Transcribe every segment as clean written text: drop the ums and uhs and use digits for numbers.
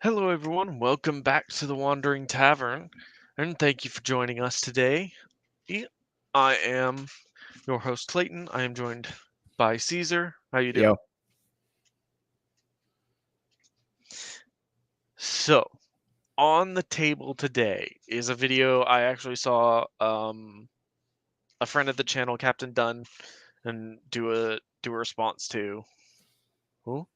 Hello, everyone. Welcome back to the Wandering Tavern, and thank you for joining us today. I am your host, Clayton. I am joined by Caesar. How you doing? Yo, So, on the table today is a video I actually saw a friend of the channel, Captain Dunn, and do a response to. Ooh.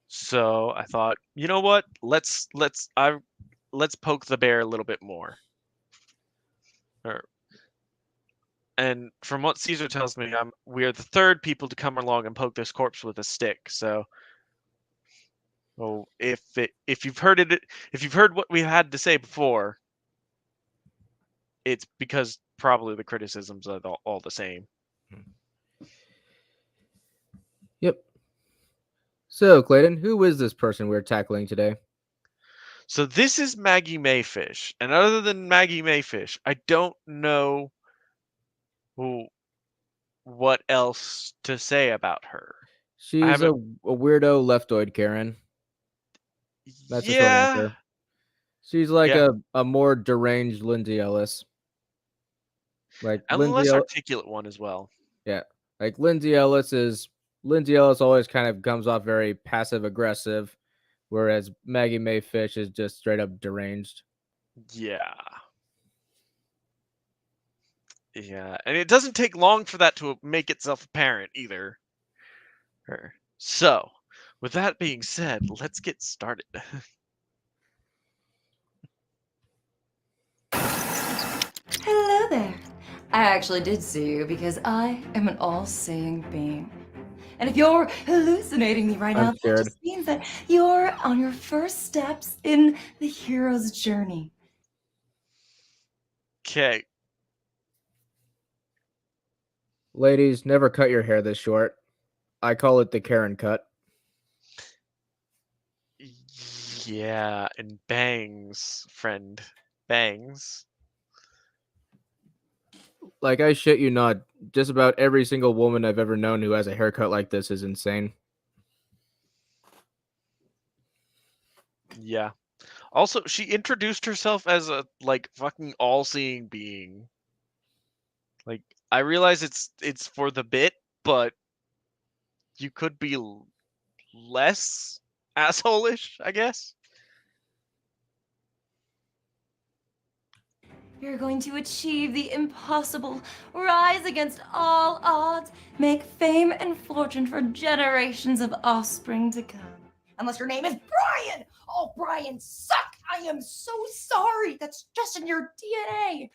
So I thought, you know what? Let's poke the bear a little bit more. Or And from what Caesar tells me, we are the third people to come along and poke this corpse with a stick. So, well, if you've heard it, if you've heard what we had to say before, it's because probably the criticisms are all the same. yep. So, Clayton, who is this person we're tackling today? So this is Maggie Mayfish, and other than Maggie Mayfish, I don't know who, what else to say about her. I She's a, haven't. a weirdo leftoid Karen. That's the short Yeah, answer. She's like yeah, a more deranged Lindsay Ellis. Like and the Lindsay, less articulate one as well. yeah, like Lindsay Ellis always kind of comes off very passive aggressive, whereas Maggie May Fish is just straight up deranged. Yeah. Yeah, and it doesn't take long for that to make itself apparent either. So, with that being said, let's get started. Hello there. I actually did see you because I am an all-seeing being. And if you're hallucinating me right I'm now, that scared. just means that you're on your first steps in the hero's journey. Okay, Ladies, never cut your hair this short. I call it the Karen cut. yeah, and bangs, friend, bangs. Like I shit you not, just about every single woman I've ever known who has a haircut like this is insane. Yeah. Also, she introduced herself as a like fucking all-seeing being. Like, I realize it's for the bit, but you could be less asshole-ish, I guess. You're going to achieve the impossible, rise against all odds, make fame and fortune for generations of offspring to come. Unless your name is Brian! Oh, Brian, suck! I am so sorry! That's just in your DNA!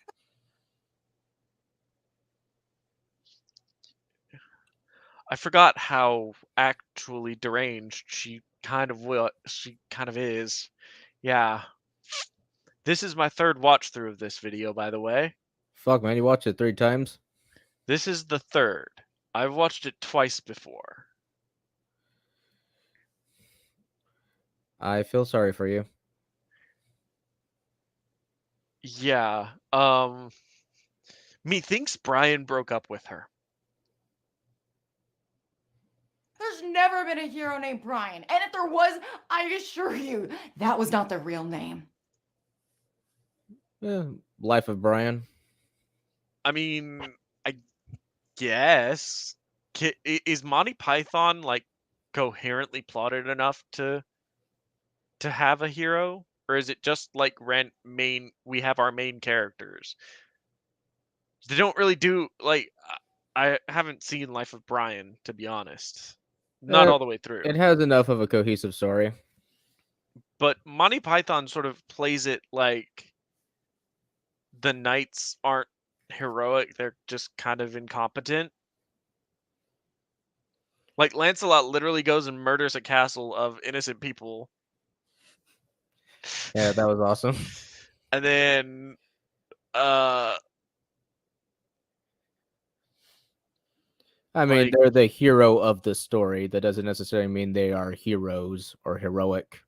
I forgot how actually deranged she kind of is. Yeah. This is my third watch through of this video, by the way. Fuck, man, you watched it 3 times. This is the third. I've watched it twice before. I feel sorry for you. Yeah. Methinks Brian broke up with her. There's never been a hero named Brian. And if there was, I assure you, that was not the real name. Eh, Life of Brian. I mean, I guess. Is Monty Python like coherently plotted enough to have a hero, or is it just like rent main we have our main characters? They don't really do like I haven't seen Life of Brian, to be honest. Not Uh, all the way it through. has enough of a cohesive story. But Monty Python sort of plays it like the knights aren't heroic, they're just kind of incompetent. Like Lancelot literally goes and murders a castle of innocent people. Yeah, that was awesome. And then uh I mean, like they're the hero of the story. That doesn't necessarily mean they are heroes or heroic.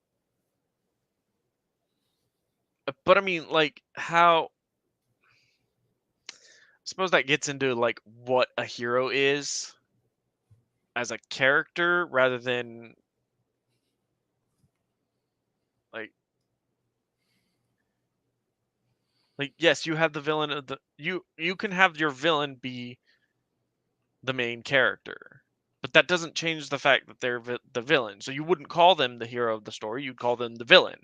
but I mean like how I suppose that gets into like what a hero is as a character rather than like Like, yes, you have the villain of the you can have your villain be the main character, but that doesn't change the fact that they're the villain. So you wouldn't call them the hero of the story, you'd call them the villain.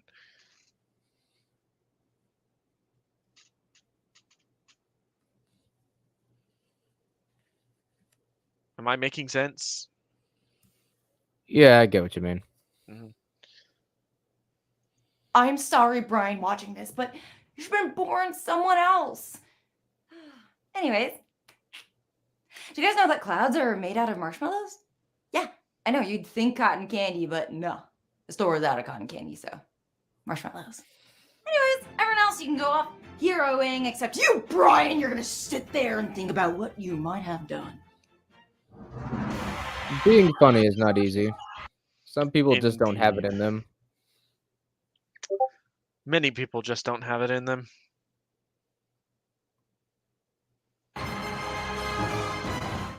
Am I making sense? Yeah, I get what you mean. Mhm. I'm sorry, Brian, watching this, but you've been born someone else. Anyways, do you guys know that clouds are made out of marshmallows? Yeah, I know you'd think cotton candy, but no. The store is out of cotton candy, so marshmallows. Anyways, everyone else, you can go off heroing, except you, Brian. You're gonna sit there and think about what you might have done. Being funny is not easy. Some people just don't have it Indeed. in them. Many people just don't have it in them.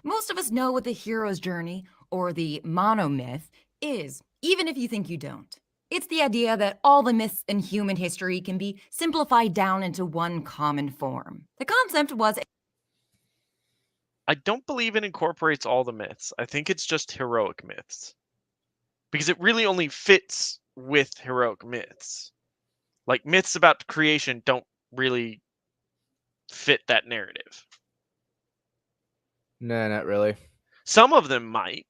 Most of us know what the hero's journey, or the monomyth, is, even if you think you don't. It's the idea that all the myths in human history can be simplified down into one common form. The concept was I don't believe it incorporates all the myths. I think it's just heroic myths. Because it really only fits with heroic myths. Like, myths about creation don't really fit that narrative. Nah, not really. Some of them might.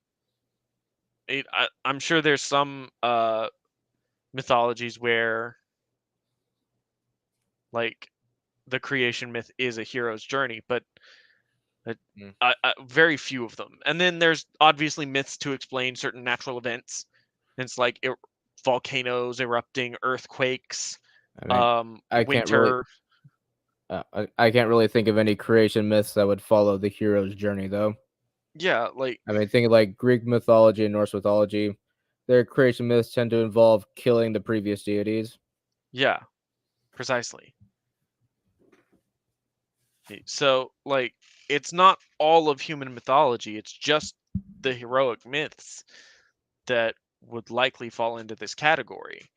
I'm sure there's some mythologies where, like, the creation myth is a hero's journey, but Mm. very few of them. And then there's obviously myths to explain certain natural events. It's like volcanoes erupting, earthquakes, I mean, I can't really. winter. I can't really think of any creation myths that would follow the hero's journey, though. Yeah, like, I mean, thinking like Greek mythology and Norse mythology, their creation myths tend to involve killing the previous deities. yeah, precisely. So, like, it's not all of human mythology, it's just the heroic myths that would likely fall into this category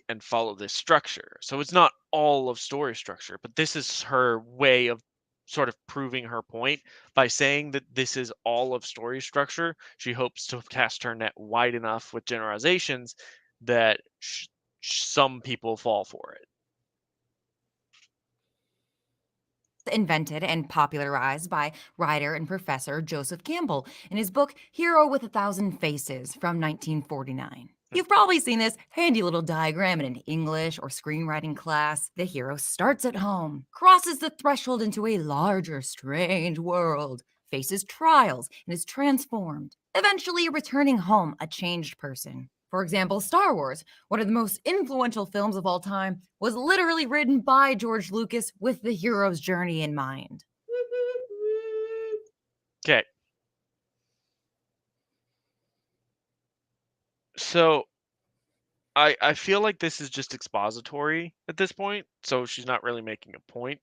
and follow this structure. So it's not all of story structure, but this is her way of sort of proving her point by saying that this is all of story structure. She hopes to cast her net wide enough with generalizations that some people fall for it. invented and popularized by writer and professor Joseph Campbell in his book Hero with a Thousand Faces from 1949. You've probably seen this handy little diagram in an English or screenwriting class. The hero starts at home, crosses the threshold into a larger, strange world, faces trials, and is transformed, eventually returning home a changed person. For example, Star Wars, one of the most influential films of all time, was literally written by George Lucas with the hero's journey in mind. Okay. So I feel like this is just expository at this point, so she's not really making a point.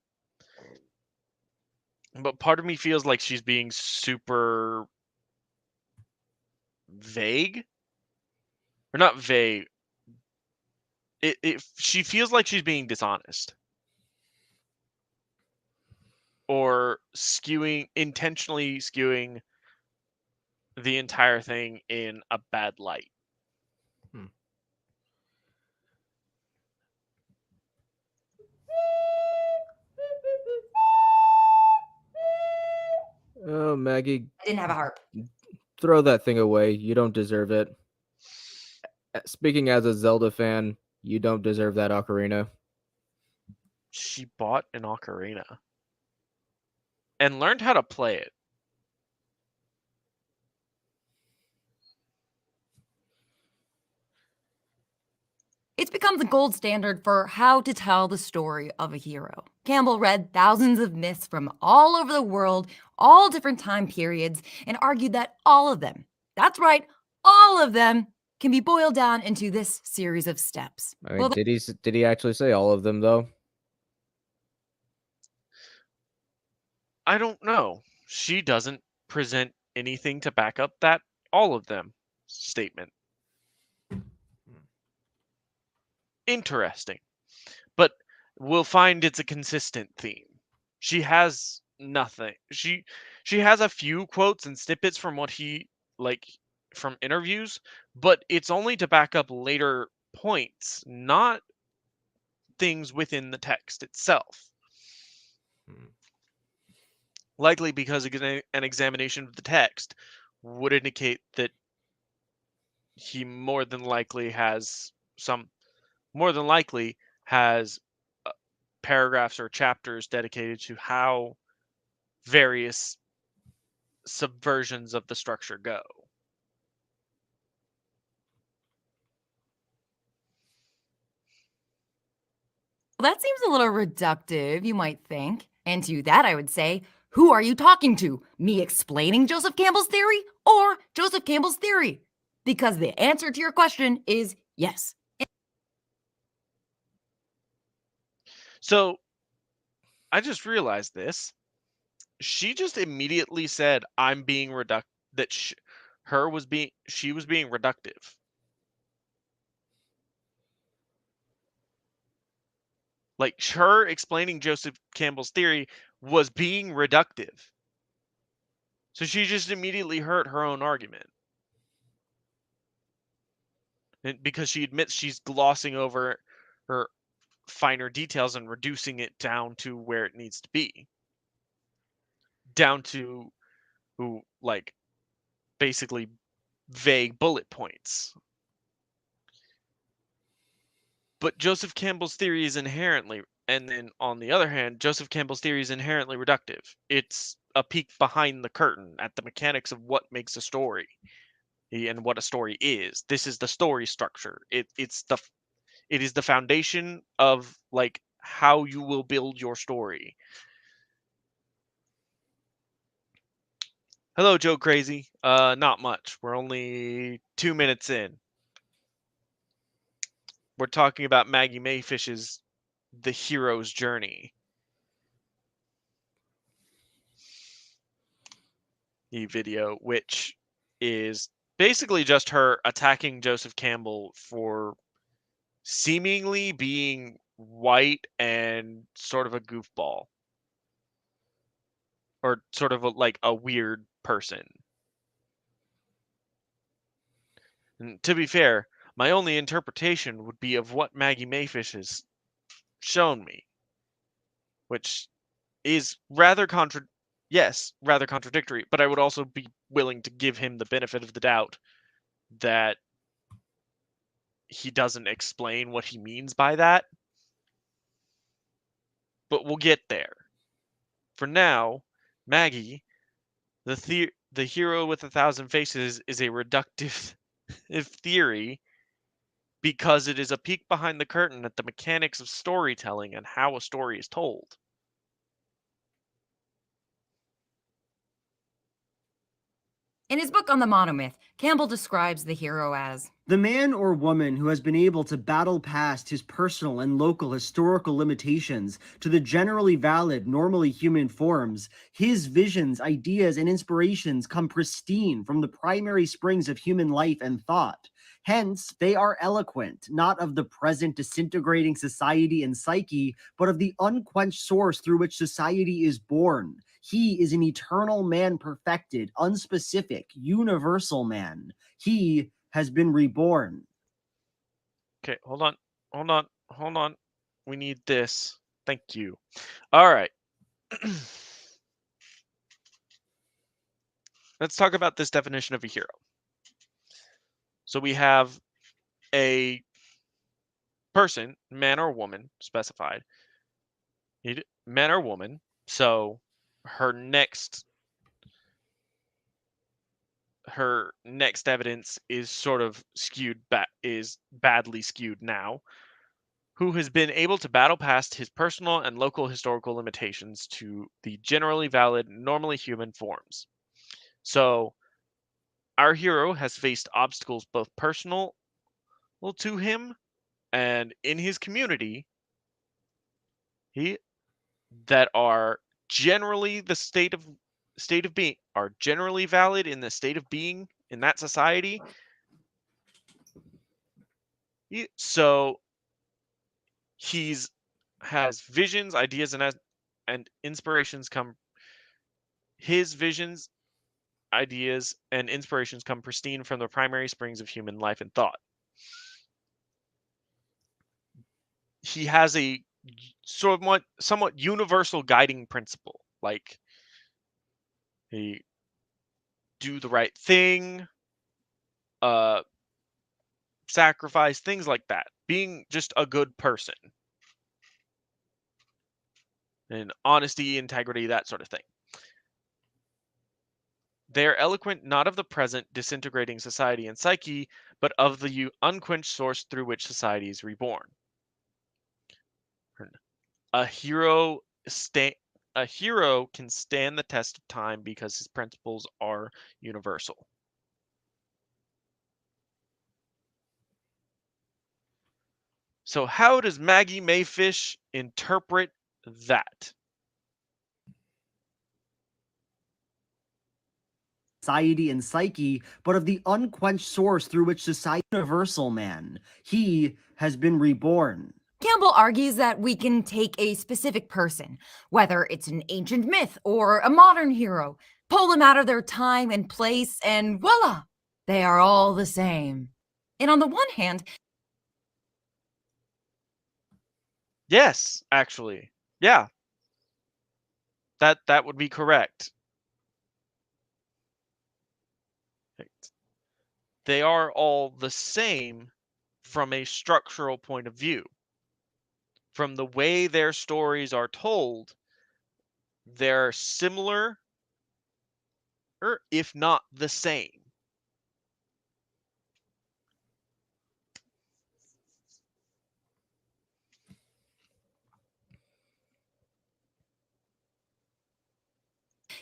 But part of me feels like she's being super vague. Or not vague. She feels like she's being dishonest. Or intentionally skewing the entire thing in a bad light. Oh, Maggie, I didn't have a harp. throw that thing away. You don't deserve it. Speaking as a Zelda fan, you don't deserve that ocarina. She bought an ocarina and learned how to play it. It's become the gold standard for how to tell the story of a hero. Campbell read thousands of myths from all over the world, all different time periods, and argued that all of them, that's right, all of them, can be boiled down into this series of steps. I mean, did he actually say all of them though? I don't know. She doesn't present anything to back up that all of them statement. Interesting. we'll find it's a consistent theme. She has nothing. She has a few quotes and snippets from what he like from interviews, but it's only to back up later points, not things within the text itself. Likely because an examination of the text would indicate that he more than likely has uh, paragraphs or chapters dedicated to how various subversions of the structure go. Well, that seems a little reductive, you might think. And to that, I would say, who are you talking to? Me explaining Joseph Campbell's theory or Joseph Campbell's theory? Because the answer to your question is yes. So I just realized this. She just immediately said, "I'm being that she was being reductive." Like her explaining Joseph Campbell's theory was being reductive. So she just immediately hurt her own argument. And because she admits she's glossing over her finer details and reducing it down to where it needs to be. Down to like basically vague bullet points. But Joseph Campbell's theory is inherently, and then on the other hand, Joseph Campbell's theory is inherently reductive. It's a peek behind the curtain at the mechanics of what makes a story and what a story is. This is the story structure. It is the foundation of like how you will build your story. Hello, Joe Crazy. Not much. We're only 2 minutes in. We're talking about Maggie Mayfish's The Hero's Journey. Video, which is basically just her attacking Joseph Campbell for seemingly being white and sort of a goofball. Or sort of like a weird person. And to be fair, my only interpretation would be of what Maggie Mayfish has shown me, which is rather contradictory, but I would also be willing to give him the benefit of the doubt that he doesn't explain what he means by that. But we'll get there. For now, Maggie, the hero with 1,000 faces, is a reductive theory because it is a peek behind the curtain at the mechanics of storytelling and how a story is told. In his book on the monomyth, Campbell describes the hero as the man or woman who has been able to battle past his personal and local historical limitations to the generally valid, normally human forms. His visions, ideas, and inspirations come pristine from the primary springs of human life and thought. Hence, they are eloquent, not of the present disintegrating society and psyche, but of the unquenched source through which society is born. He is an eternal man perfected, unspecific, universal man. He has been reborn. Okay, hold on. We need this. Thank you. All right. Let's talk about this definition of a hero. So we have a person, man or woman, specified. Man or woman. So her next evidence is sort of badly skewed now, who has been able to battle past his personal and local historical limitations to the generally valid, normally human forms. So our hero has faced obstacles both personal to him and in his community that are generally generally valid in the state of being in that society. So he's has visions, ideas, and inspirations come. His visions, ideas, and inspirations come pristine from the primary springs of human life and thought. He has a somewhat universal guiding principle, like he do the right thing, uh, sacrifice, things like that. Being just a good person, and honesty, integrity, that sort of thing. They are eloquent not of the present disintegrating society and psyche, but of the unquenched source through which society is reborn. A hero a hero can stand the test of time because his principles are universal. So how does Maggie Mayfish interpret that? Society and psyche, but of the unquenched source through which society universal man. He has been reborn. Campbell argues that we can take a specific person, whether it's an ancient myth or a modern hero, pull them out of their time and place, and voila, they are all the same. And on the one hand, Yes, actually. Yeah. That would be correct. They are all the same from a structural point of view. From the way their stories are told, they're similar, or if not the same.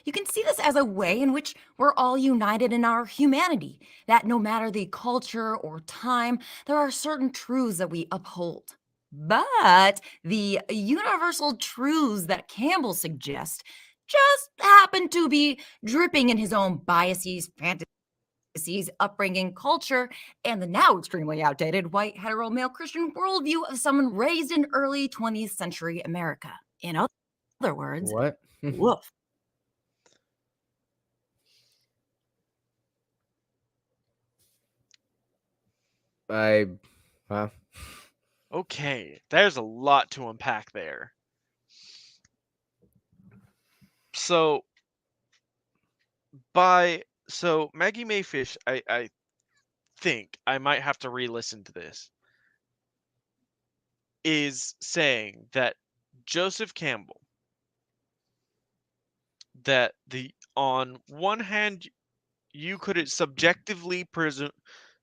you can see this as a way in which we're all united in our humanity, that no matter the culture or time, there are certain truths that we uphold. But the universal truths that Campbell suggests just happen to be dripping in his own biases, fantasies, upbringing, culture, and the now extremely outdated white hetero male Christian worldview of someone raised in early 20th century America. In other words, What? woof. I, huh? Okay, there's a lot to unpack there. So Maggie Mayfish, I think I might have to re-listen to this, is saying that Joseph Campbell, that the on one hand you could subjectively presume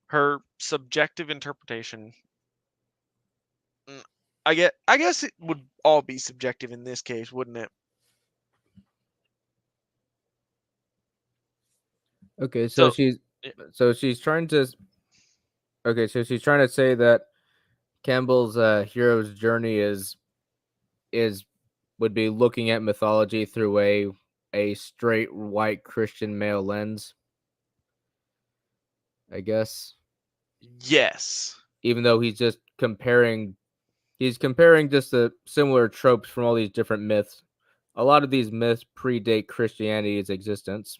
her subjective interpretation. I guess it would all be subjective in this case, wouldn't it? Okay, So she's trying to. Okay, so she's trying to say that Campbell's hero's journey is would be looking at mythology through a straight white Christian male lens, I guess. yes. Even though he's comparing just the similar tropes from all these different myths. A lot of these myths predate Christianity's existence.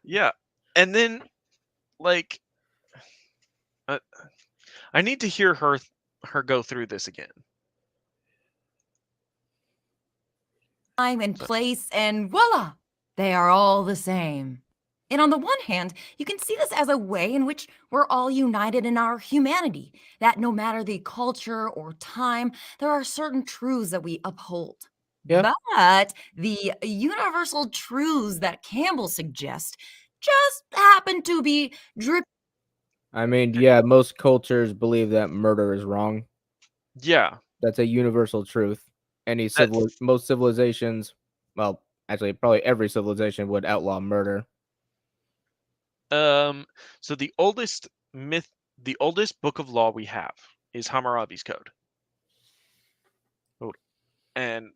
Yeah. And then like uh, I need to hear her go through this again. Time and So, place, and voila, they are all the same. And on the one hand, you can see this as a way in which we're all united in our humanity, that no matter the culture or time, there are certain truths that we uphold. Yeah. But the universal truths that Campbell suggests just happen to be dripping. I mean, yeah, most cultures believe that murder is wrong. yeah. That's a universal truth. That Most civilizations, well, actually, probably every civilization would outlaw murder. so the oldest book of law we have is Hammurabi's Code. And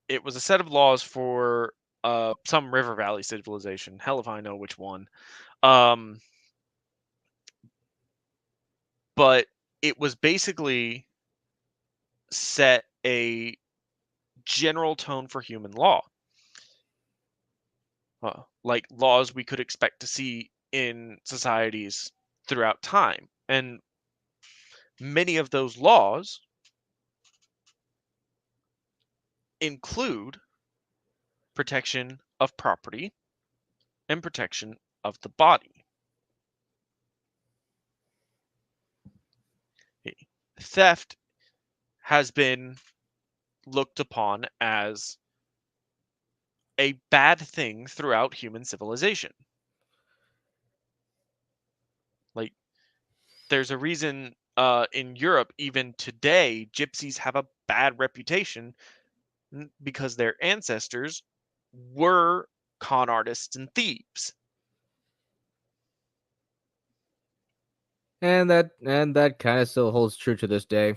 it was a set of laws for some river valley civilization. Hell if I know which one. Um but it was basically set a general tone for human law, like laws we could expect to see in societies throughout time. And many of those laws include protection of property and protection of the body. Theft has been looked upon as a bad thing throughout human civilization. Like, there's a reason in Europe, even today, gypsies have a bad reputation because their ancestors were con artists and thieves. And that kind of still holds true to this day.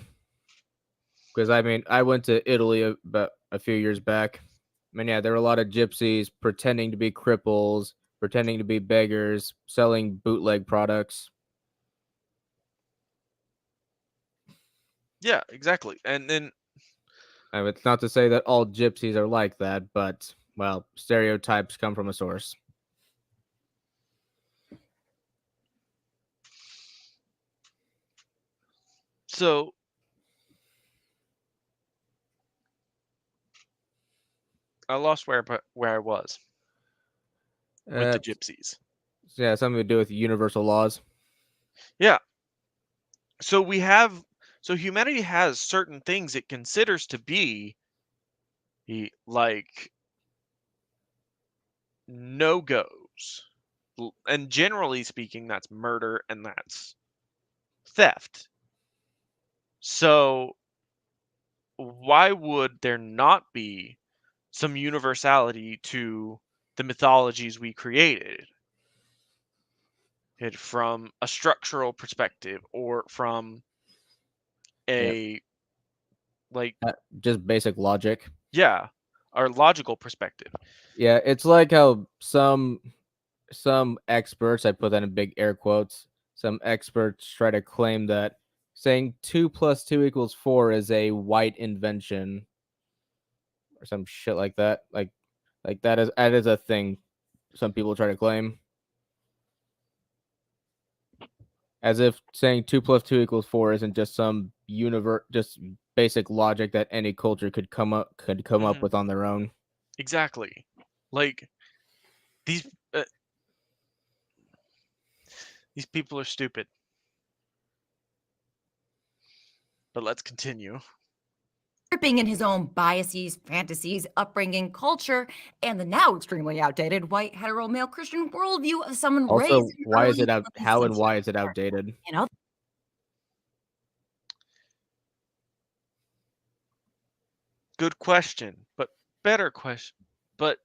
Because I mean, I went to Italy about a few years back. I mean, yeah, there were a lot of gypsies pretending to be cripples, pretending to be beggars, selling bootleg products. Yeah, exactly. And then I mean, it's not to say that all gypsies are like that, but well, stereotypes come from a source. so I lost where I was with the Uh, gypsies. yeah, something to do with universal laws. Yeah. So we have so humanity has certain things it considers to be like no-goes. And generally speaking, that's murder and that's theft. So why would there not be some universality to the mythologies we created? It from a structural perspective or from Yeah, a like just basic logic. yeah, our logical perspective. Yeah, it's like how some experts, I put that in big air quotes, some experts try to claim that saying 2 plus 2 equals 4 is a white invention or some shit like that. Like that is a thing some people try to claim. As if saying 2 plus 2 equals 4 isn't just some just basic logic that any culture could come up Mhm, with on their own. exactly. Like these uh, these people are stupid. But let's continue. Tripping in his own biases, fantasies, upbringing, culture, and the now extremely outdated white hetero male Christian worldview of someone raised Also, in why is early it out 20th how and century why is it America. outdated? You know, Good question, but better question. But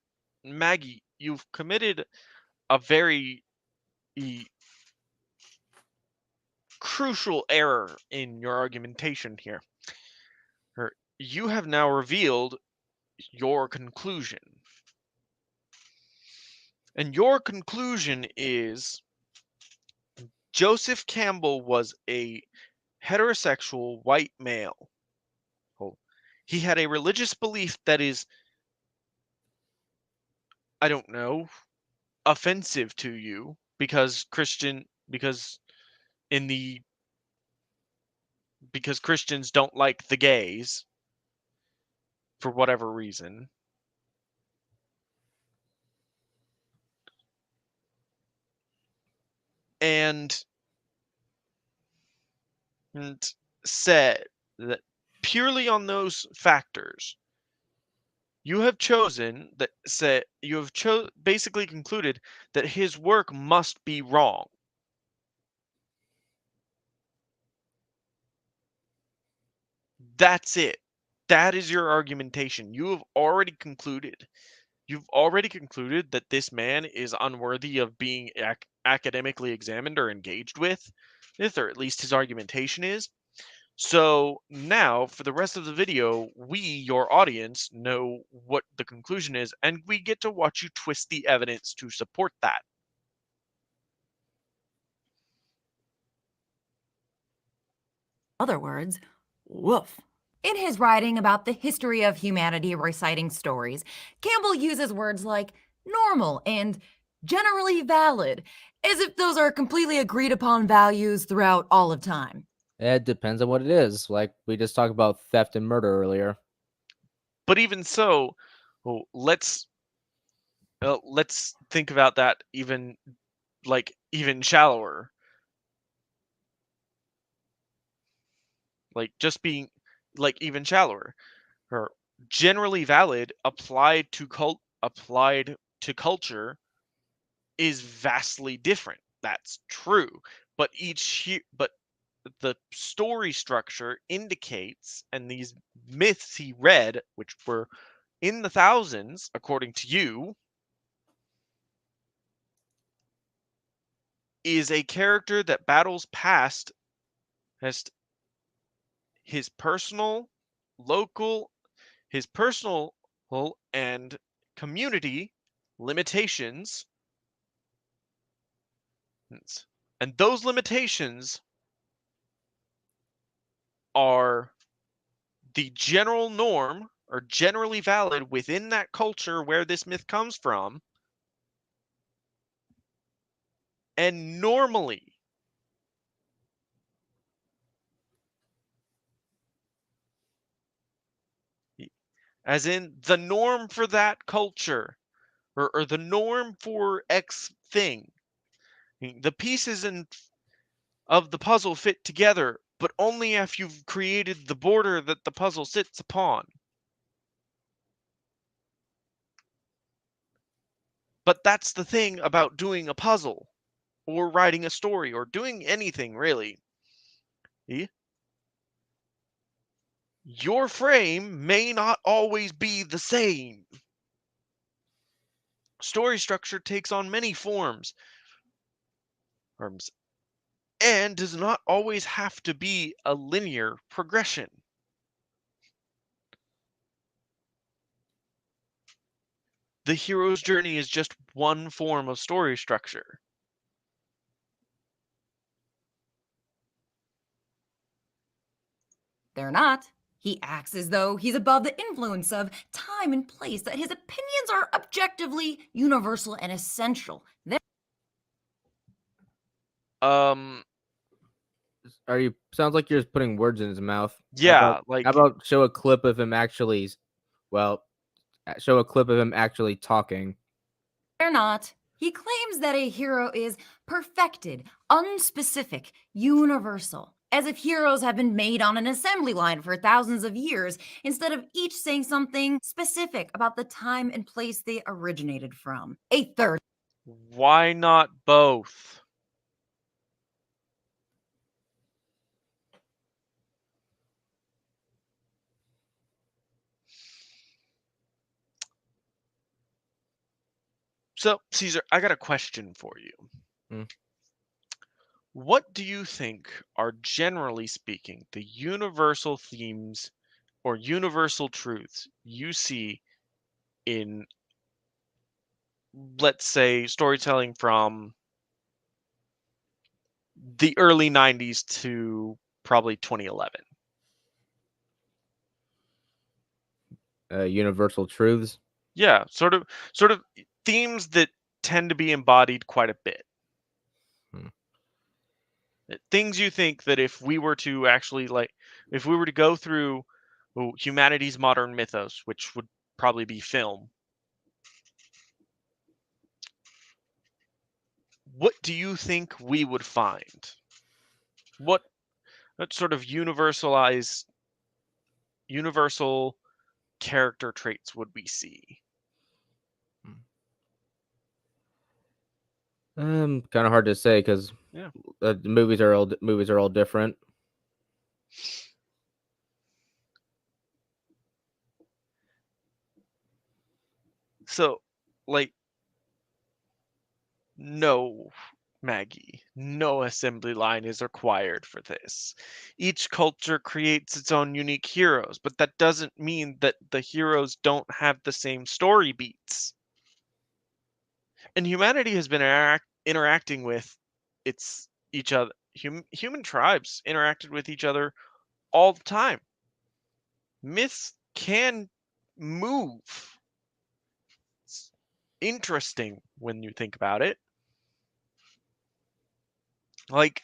Maggie, you've committed a very e- crucial error in your argumentation here. You have now revealed your conclusion. And your conclusion is Joseph Campbell was a heterosexual white male. Oh, he had a religious belief that is, I don't know, offensive to you because in the because Christians don't like the gays for whatever reason. And, and said that purely on those factors, you have chosen that say you have basically concluded that his work must be wrong. That's it. That is your argumentation. You've already concluded that this man is unworthy of being academically examined or engaged with, or at least his argumentation is. So now, for the rest of the video, we, your audience, know what the conclusion is, and we get to watch you twist the evidence to support that. other words, woof. In his writing about the history of humanity reciting stories, Campbell uses words like normal and generally valid, as if those are completely agreed upon values throughout all of time. It depends on what it is. Like we just talked about theft and murder earlier. But even so, let's think about that even shallower. Like just being even shallower, or generally valid applied to culture is vastly different. That's true. But but the story structure indicates, and these myths he read, which were in the thousands, according to you, is a character that battles past his personal, local, his personal and community limitations, and those limitations are the general norm or generally valid within that culture where this myth comes from. And normally, as in the norm for that culture, or the norm for X thing, the pieces of the puzzle fit together, but only if you've created the border that the puzzle sits upon. But that's the thing about doing a puzzle, or writing a story, or doing anything really. Your frame may not always be the same. Story structure takes on many forms, and does not always have to be a linear progression. The hero's journey is just one form of story structure. They're not. He acts as though he's above the influence of time and place, that his opinions are objectively universal and essential. Are you? Sounds like you're just putting words in his mouth. Yeah, How about show a clip of him actually? Well, show a clip of him actually talking. They're not. He claims that a hero is perfected, unspecific, universal, as if heroes have been made on an assembly line for thousands of years, instead of each saying something specific about the time and place they originated from. A third. Why not both? So, Caesar, I got a question for you. Hmm. What do you think are, generally speaking, the universal themes or universal truths you see in, let's say, storytelling from the early 90s to probably 2011? Universal truths. Yeah, sort of themes that tend to be embodied quite a bit. Hmm. Things you think that if we were to actually if we were to go through humanity's modern mythos, which would probably be film, what do you think we would find? What sort of universal character traits would we see? Kind of hard to say because Yeah. the movies are all different. So, no, Maggie, no assembly line is required for this. Each culture creates its own unique heroes, but that doesn't mean that the heroes don't have the same story beats. And humanity has been interacting with each other. Human tribes interacted with each other all the time. Myths can move. It's interesting when you think about it. Like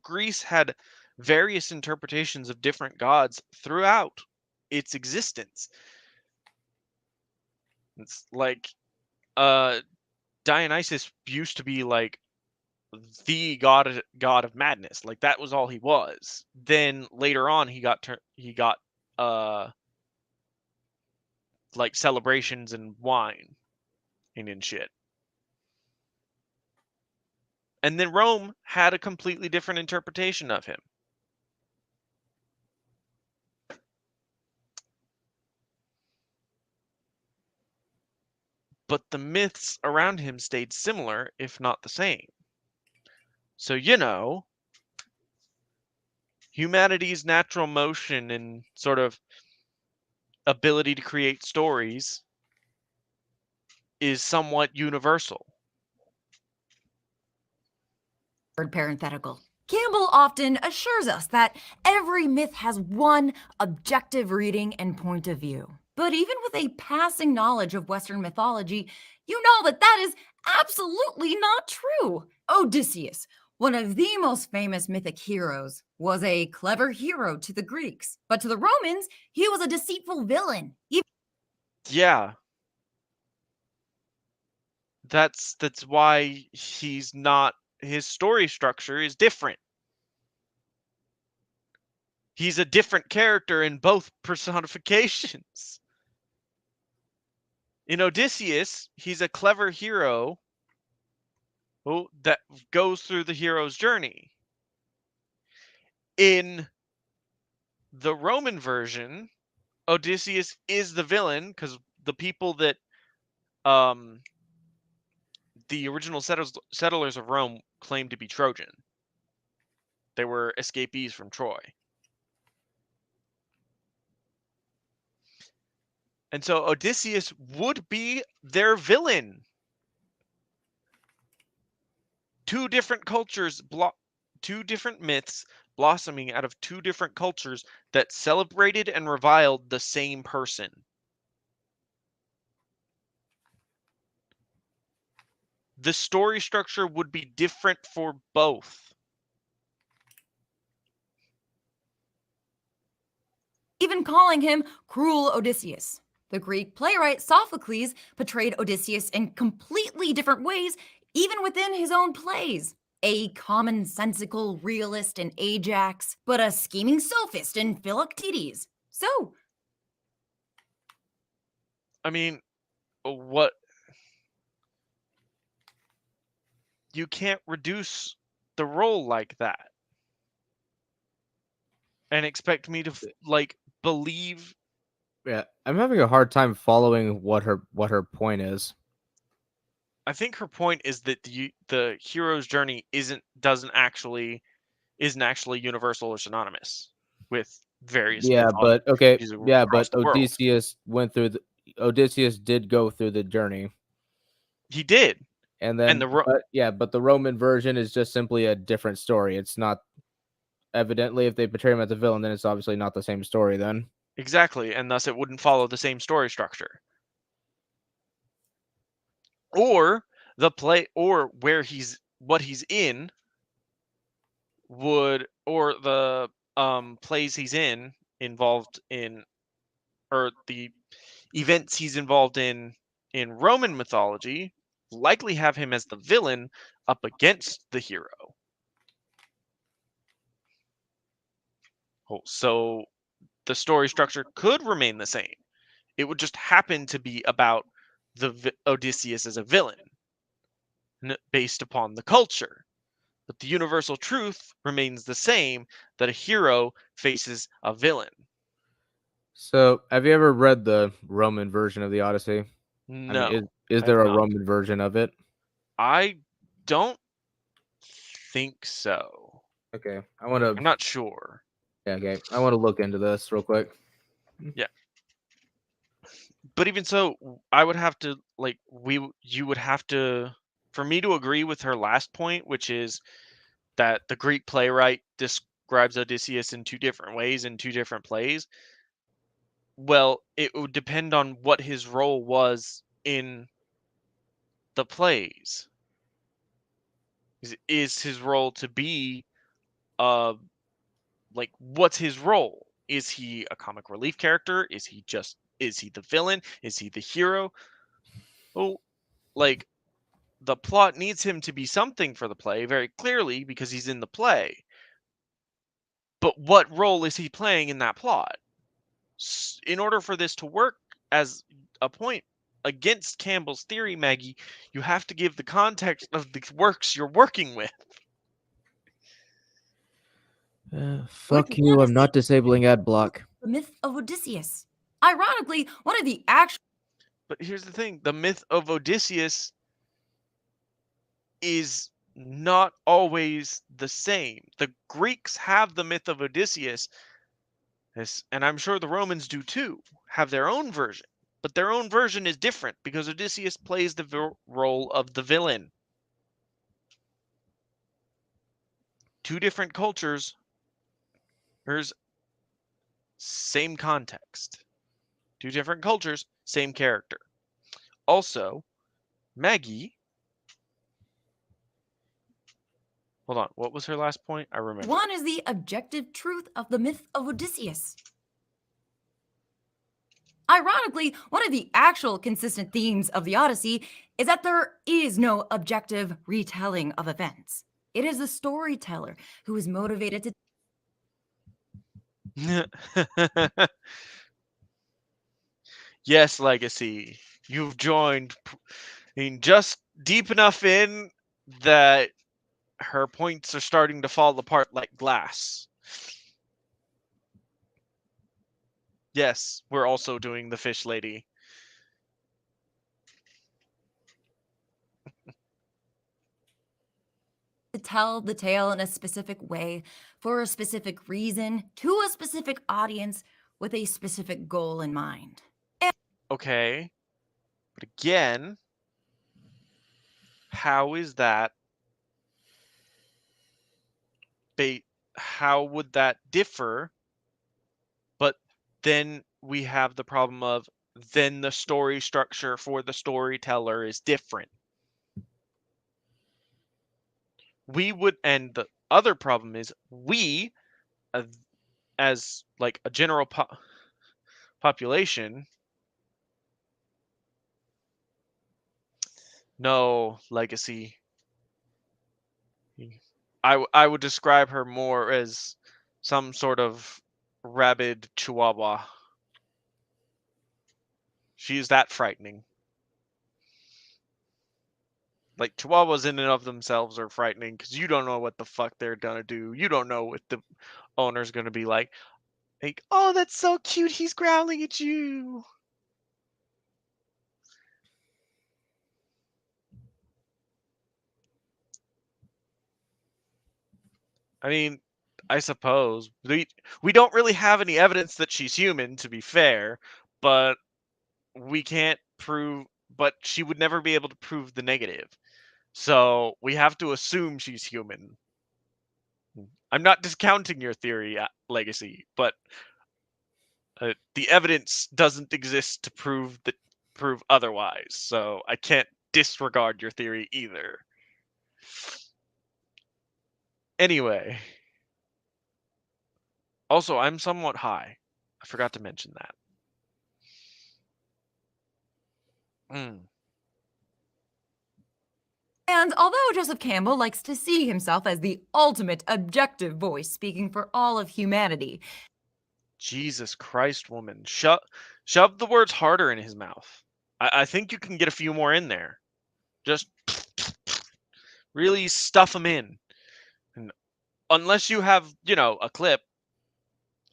Greece had various interpretations of different gods throughout its existence. It's like Dionysus used to be like the god of madness. Like that was all he was. Then later on he got like celebrations and wine and shit. And then Rome had a completely different interpretation of him. But the myths around him stayed similar, if not the same. So, humanity's natural motion and sort of ability to create stories is somewhat universal. Parenthetical. Campbell often assures us that every myth has one objective reading and point of view. But even with a passing knowledge of Western mythology, you know that is absolutely not true. Odysseus, one of the most famous mythic heroes, was a clever hero to the Greeks, but to the Romans, he was a deceitful villain. Yeah. That's why he's not, his story structure is different. He's a different character in both personifications. In Odysseus, he's a clever hero that goes through the hero's journey. In the Roman version, Odysseus is the villain because the people that the original settlers of Rome claimed to be Trojan. They were escapees from Troy. And so Odysseus would be their villain. Two different cultures, two different myths blossoming out of two different cultures that celebrated and reviled the same person. The story structure would be different for both. Even calling him cruel Odysseus. The Greek playwright Sophocles portrayed Odysseus in completely different ways, even within his own plays. A commonsensical realist in Ajax, but a scheming sophist in Philoctetes. So, I mean, what? You can't reduce the role like that and expect me to believe. Yeah, I'm having a hard time following what her point is. I think her point is that the hero's journey isn't actually universal or synonymous with various Yeah, but okay, yeah, across but the world. Odysseus did go through the journey. He did. And then but the Roman version is just simply a different story. It's not, evidently, if they portray him as a villain, then it's obviously not the same story then. Exactly, and thus it wouldn't follow the same story structure. Or the play, or what he's in would, or the plays he's involved in, or the events he's involved in Roman mythology likely have him as the villain up against the hero. So the story structure could remain the same. It would just happen to be about the Odysseus as a villain based upon the culture. But the universal truth remains the same, that a hero faces a villain. So, have you ever read the Roman version of the Odyssey? No. I mean, is there a Roman version of it? I don't think so. Okay, I'm not sure. Yeah, okay. I want to look into this real quick. Yeah. But even so, I would have to you would have to, for me to agree with her last point, which is that the Greek playwright describes Odysseus in 2 different ways in 2 different plays. Well, it would depend on what his role was in the plays. Is his role to be, like, what's his role? Is he a comic relief character? Is he the villain? Is he the hero? Well, like, the plot needs him to be something for the play very clearly because he's in the play. But what role is he playing in that plot? In order for this to work as a point against Campbell's theory, Maggie, you have to give the context of the works you're working with. Fuck you, I'm not disabling ad block. The myth of Odysseus. Ironically, one of the actual. But here's the thing, the myth of Odysseus is not always the same. The Greeks have the myth of Odysseus, and I'm sure the Romans do too, have their own version. But their own version is different because Odysseus plays the role of the villain. 2 different cultures. Here's same context. 2 different cultures, same character. Also, Maggie. Hold on, what was her last point? I remember. One is the objective truth of the myth of Odysseus. Ironically, one of the actual consistent themes of the Odyssey is that there is no objective retelling of events. It is the storyteller who is motivated to. Yes, Legacy. You've joined just deep enough in that her points are starting to fall apart like glass. Yes, we're also doing the fish lady. To tell the tale in a specific way, for a specific reason, to a specific audience, with a specific goal in mind. Okay. But again, how is that? How would that differ? But then we have the problem of then the story structure for the storyteller is different. And the other problem is we, as like a general population, no, Legacy. I would describe her more as some sort of rabid chihuahua. She's that frightening. Like, chihuahuas in and of themselves are frightening because you don't know what the fuck they're gonna do. You don't know what the owner's gonna be like, oh, that's so cute, he's growling at you. I mean, I suppose. We don't really have any evidence that she's human, to be fair, but we can't prove, but she would never be able to prove the negative. So we have to assume she's human. I'm not discounting your theory, Legacy, but the evidence doesn't exist to prove otherwise. So I can't disregard your theory either. Anyway. Also, I'm somewhat high. I forgot to mention that. And although Joseph Campbell likes to see himself as the ultimate objective voice speaking for all of humanity. Jesus Christ, woman. Shove the words harder in his mouth. I think you can get a few more in there. Just really stuff them in. And unless you have, a clip,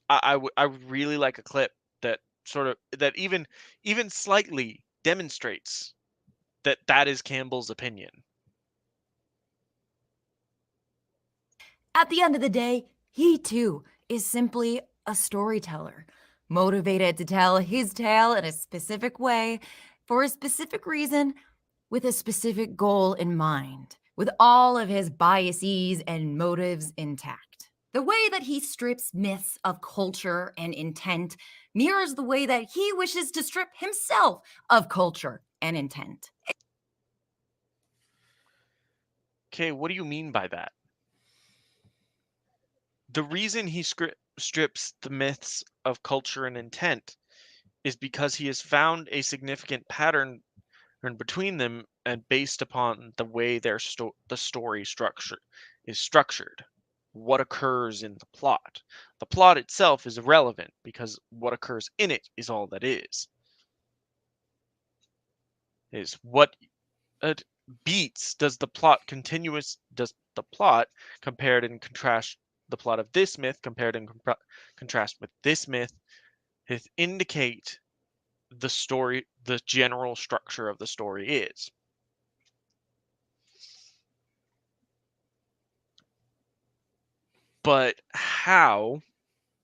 I really like a clip that that even slightly demonstrates that is Campbell's opinion. At the end of the day, he too is simply a storyteller, motivated to tell his tale in a specific way, for a specific reason, with a specific goal in mind, with all of his biases and motives intact. The way that he strips myths of culture and intent mirrors the way that he wishes to strip himself of culture and intent. Okay, what do you mean by that? The reason he strips the myths of culture and intent is because he has found a significant pattern between them and based upon the way the story structure is structured. What occurs in the plot. The plot itself is irrelevant because what occurs in it is all that is. Is what beats does the plot compared and contrast the plot of this myth compared and contrast with this myth indicate the story, the general structure of the story is. But how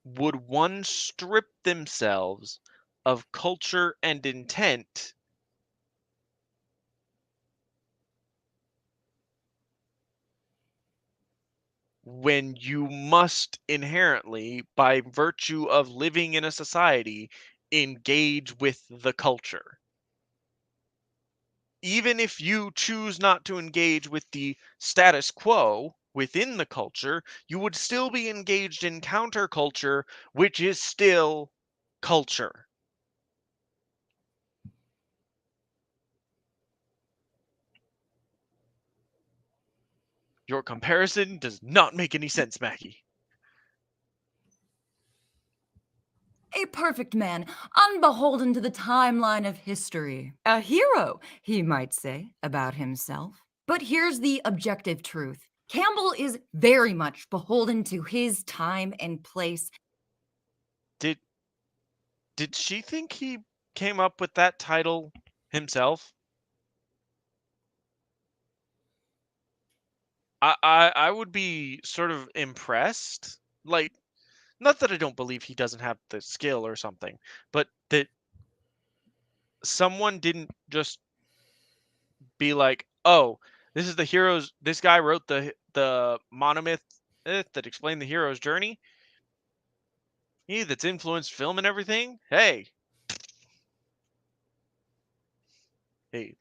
would one strip themselves of culture and intent when you must inherently, by virtue of living in a society, engage with the culture? Even if you choose not to engage with the status quo within the culture, you would still be engaged in counterculture, which is still culture. Your comparison does not make any sense, Maggie. A perfect man, unbeholden to the timeline of history. A hero, he might say, about himself. But here's the objective truth. Campbell is very much beholden to his time and place. Did she think he came up with that title himself? I would be sort of impressed. Like, not that I don't believe he doesn't have the skill or something, but that someone didn't just be like, "Oh, this is the hero's. This guy wrote the monomyth that explained the hero's journey. That's influenced film and everything. Hey,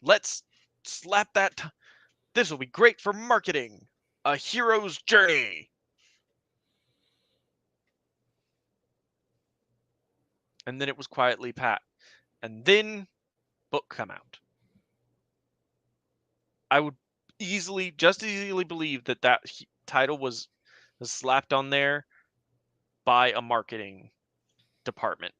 let's slap that. This will be great for marketing. A hero's journey." And then it was quietly pat. And then book come out. I would just easily believe that title was slapped on there by a marketing department.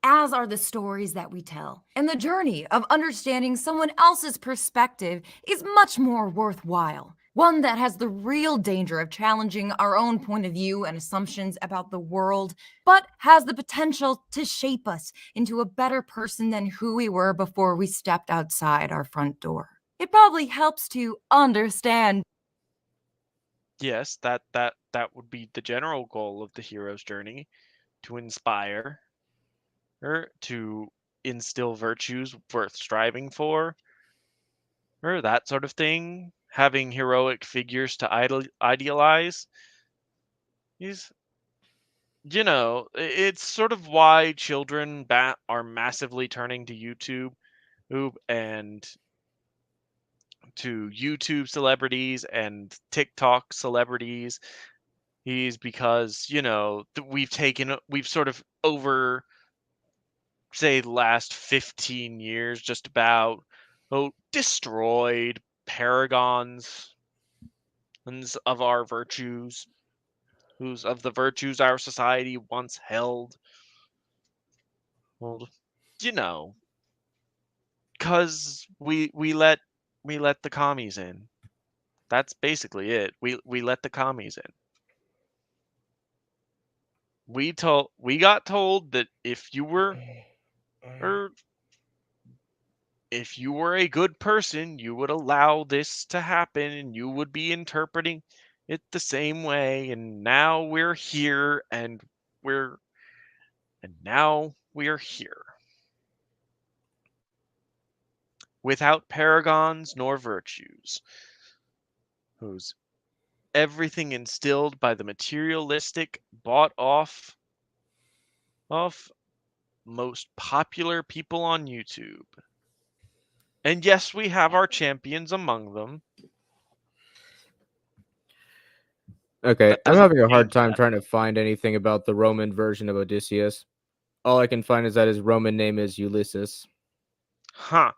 As are the stories that we tell. And the journey of understanding someone else's perspective is much more worthwhile. One that has the real danger of challenging our own point of view and assumptions about the world, but has the potential to shape us into a better person than who we were before we stepped outside our front door. It probably helps to understand. Yes, that would be the general goal of the hero's journey, to inspire her, to instill virtues worth striving for, or that sort of thing. Having heroic figures to idealize is, it's sort of why children are massively turning to YouTube and to YouTube celebrities and TikTok celebrities. Is because, we've sort of over, say, the last 15 years, just about, destroyed paragons of our virtues, of the virtues our society once held. Well, you know, because we let the commies in. That's basically it. We let the commies in. We got told that er, if you were a good person, you would allow this to happen and you would be interpreting it the same way. And now we're here now we're here. Without paragons nor virtues. who's everything instilled by the materialistic, bought off most popular people on YouTube. And yes, we have our champions among them. Okay, That I'm doesn't having a hard change time that. trying to find anything about the Roman version of Odysseus. All I can find is that his Roman name is Ulysses. Huh.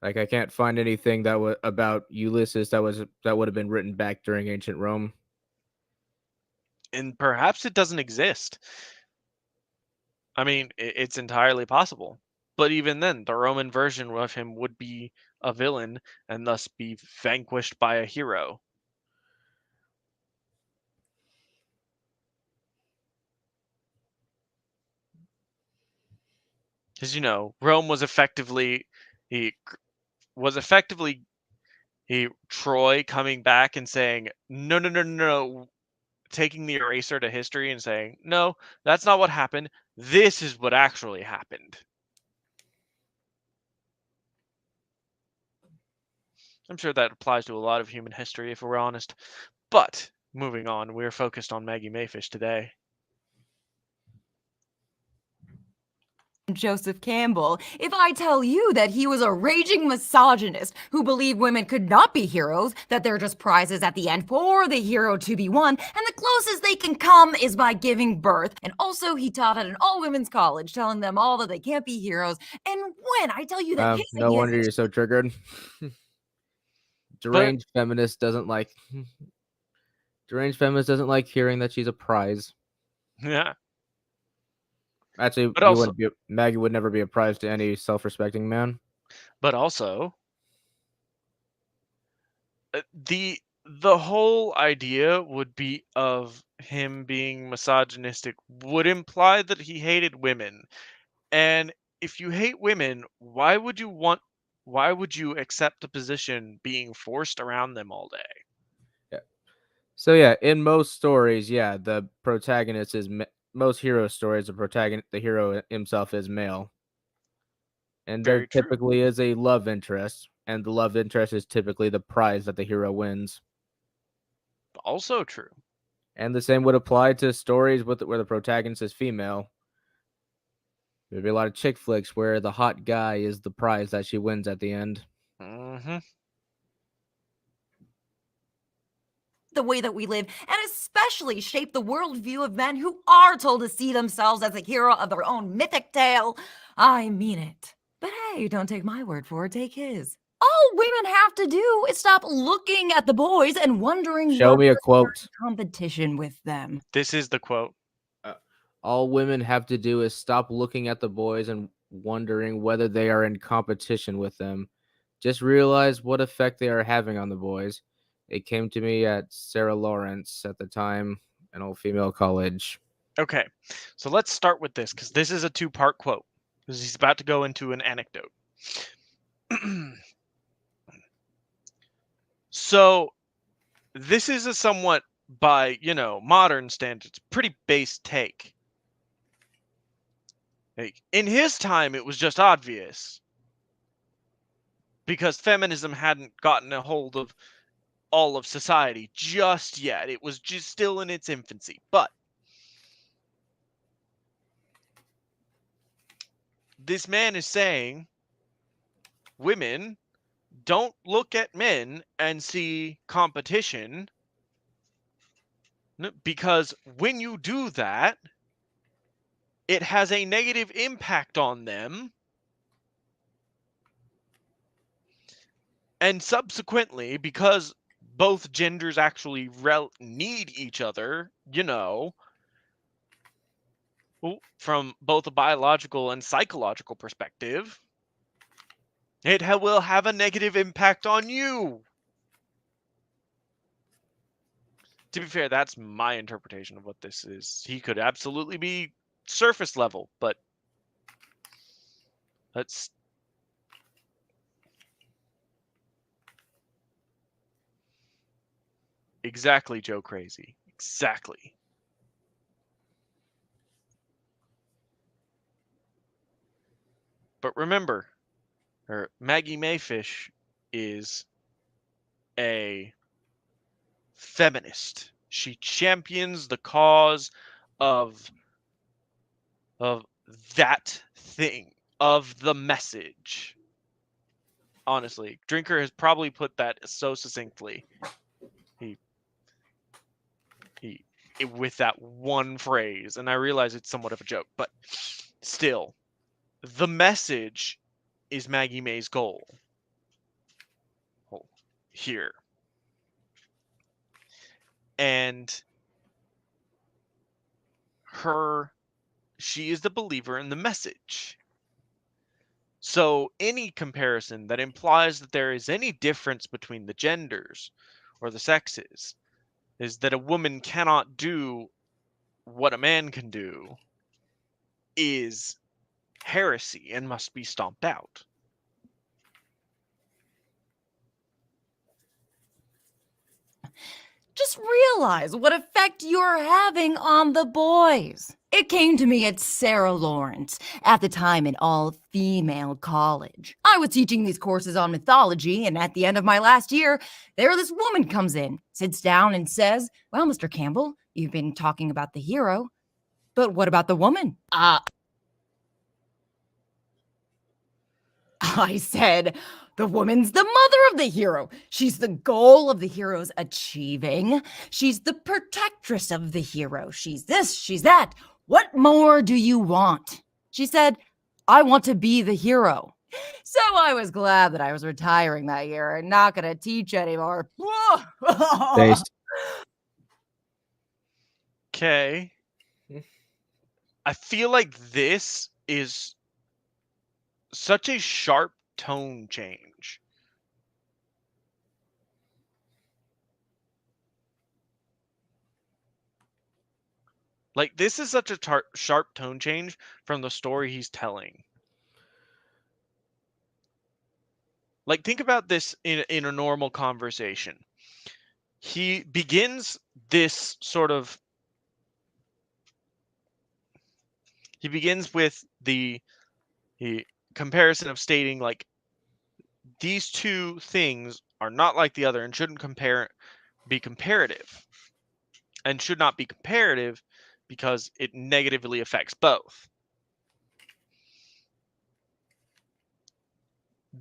Like I can't find anything that was about Ulysses that would have been written back during ancient Rome. And perhaps it doesn't exist. I mean, it's entirely possible. But even then, the Roman version of him would be a villain and thus be vanquished by a hero. Because Rome was he was effectively Troy coming back and saying, no, no, no, no, no, taking the eraser to history and saying, no, that's not what happened. This is what actually happened. I'm sure that applies to a lot of human history, if we're honest. But moving on, we're focused on Maggie Mayfish today. Joseph Campbell if I tell you that he was a raging misogynist who believed women could not be heroes, that they're just prizes at the end for the hero to be won, and the closest they can come is by giving birth. And also, he taught at an all-women's college, telling them all that they can't be heroes. And when I tell you that his No ideas... wonder you're so triggered. But Deranged feminist doesn't like hearing that she's a prize. yeah, Actually, but also, Maggie would never be a prize to any self-respecting man. but also, the whole idea would be of him being misogynistic would imply that he hated women. And if you hate women, why would you accept a position being forced around them all day? Yeah. So yeah, in most stories, yeah, the protagonist is most hero stories. The hero himself is male, and there Very true. typically is a love interest, and the love interest is typically the prize that the hero wins. Also true. And the same would apply to stories where the protagonist is female. There'd be a lot of chick flicks where the hot guy is the prize that she wins at the end. Hmm. the way that we live, and especially shape the worldview of men who are told to see themselves as a hero of their own mythic tale. I mean it. But hey, don't take my word for it, take his. All women have to do is stop looking at the boys and wondering Show me a quote. competition with them. This is the quote. All women have to do is stop looking at the boys and wondering whether they are in competition with them. Just realize what effect they are having on the boys. It came to me at Sarah Lawrence at the time, an all-female college. Okay, so let's start with this because this is a two-part quote. Because he's about to go into an anecdote. So this is a somewhat, by modern standards, pretty base take. Like, in his time, it was just obvious because feminism hadn't gotten a hold of all of society just yet. It was just still in its infancy. But this man is saying women don't look at men and see competition, because when you do that, it has a negative impact on them. And subsequently, because both genders actually need each other, from both a biological and psychological perspective, it will have a negative impact on you. To be fair, that's my interpretation of what this is. He could absolutely be surface level, but that's exactly Joe Crazy. Exactly. But remember, Maggie Mayfish is a feminist. She champions the cause of that thing, of the message. Honestly, Drinker has probably put that so succinctly. He with that one phrase, and I realize it's somewhat of a joke, but still, the message is Maggie May's goal here. And she is the believer in the message. So any comparison that implies that there is any difference between the genders or the sexes is that a woman cannot do what a man can do is heresy and must be stomped out. Just realize what effect you're having on the boys. It came to me at Sarah Lawrence, at the time an all-female college. I was teaching these courses on mythology, and at the end of my last year, this woman comes in, sits down, and says, "Well, Mr. Campbell, you've been talking about the hero, but what about the woman?" I said, "The woman's the mother of the hero. She's the goal of the hero's achieving. She's the protectress of the hero. She's this, she's that. What more do you want?" She said, "I want to be the hero." So I was glad that I was retiring that year and not going to teach anymore. Based. Okay. I feel like this is such a sharp tone change. Like, this is such a sharp tone change from the story he's telling. Like, think about this in a normal conversation. He begins this sort of... He begins with the comparison of stating, like, these two things are not like the other and shouldn't be comparative. And should not be comparative because it negatively affects both.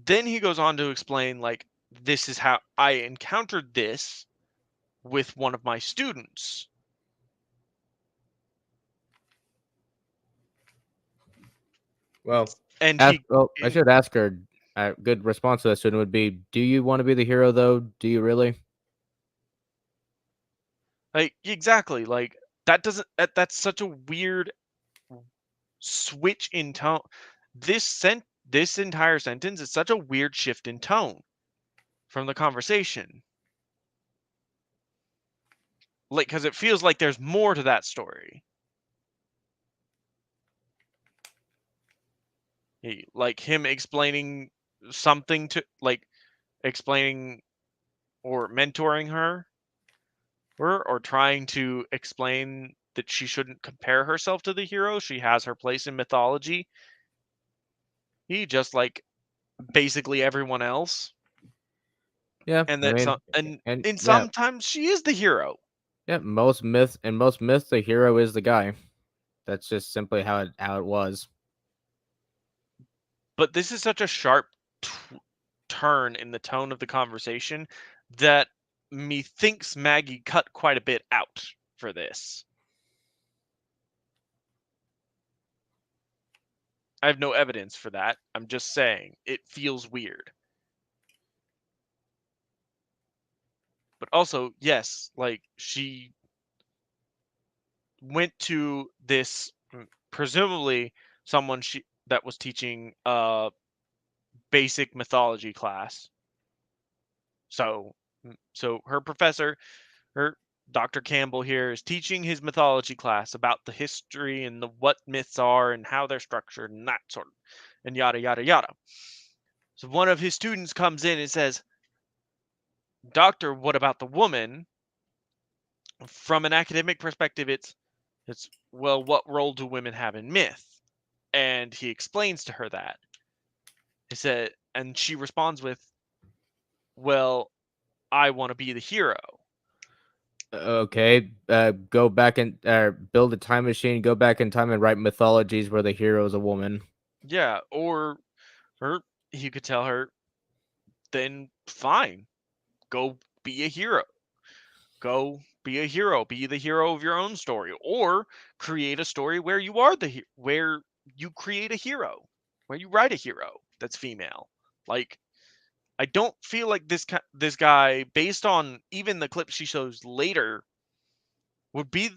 Then he goes on to explain, like, this is how I encountered this with one of my students. Well, And I should ask her. A good response to that student would be, "Do you want to be the hero, though? Do you really?" like, exactly, like, that's such a weird switch in tone. This entire sentence is such a weird shift in tone from the conversation. Like, because it feels like there's more to that story. Like him explaining something to, like, explaining or mentoring her, or trying to explain that she shouldn't compare herself to the hero. She has her place in mythology. He just like basically everyone else. Yeah, And I that mean, and yeah, sometimes she is the hero. yeah. Most myths, the hero is the guy. That's just simply how it was. But this is such a sharp turn in the tone of the conversation that methinks Maggie cut quite a bit out for this. I have no evidence for that. I'm just saying it feels weird. But also, yes, like, she went to this, presumably someone that was teaching a basic mythology class. So her professor, her Dr. Campbell here, is teaching his mythology class about the history and what myths are and how they're structured and that sort of, and yada yada yada. So one of his students comes in and says, "Doctor, what about the woman?" From an academic perspective, it's well, what role do women have in myth? And he explains to her that. He said, and she responds with, well, I want to be the hero. Okay, go back and build a time machine, go back in time and write mythologies where the hero is a woman. Yeah, or he could tell her, then fine, go be a hero. Go be a hero, be the hero of your own story, or create a story where you are where you create a hero, where you write a hero that's female. Like, I don't feel like this guy, based on even the clip she shows later, would be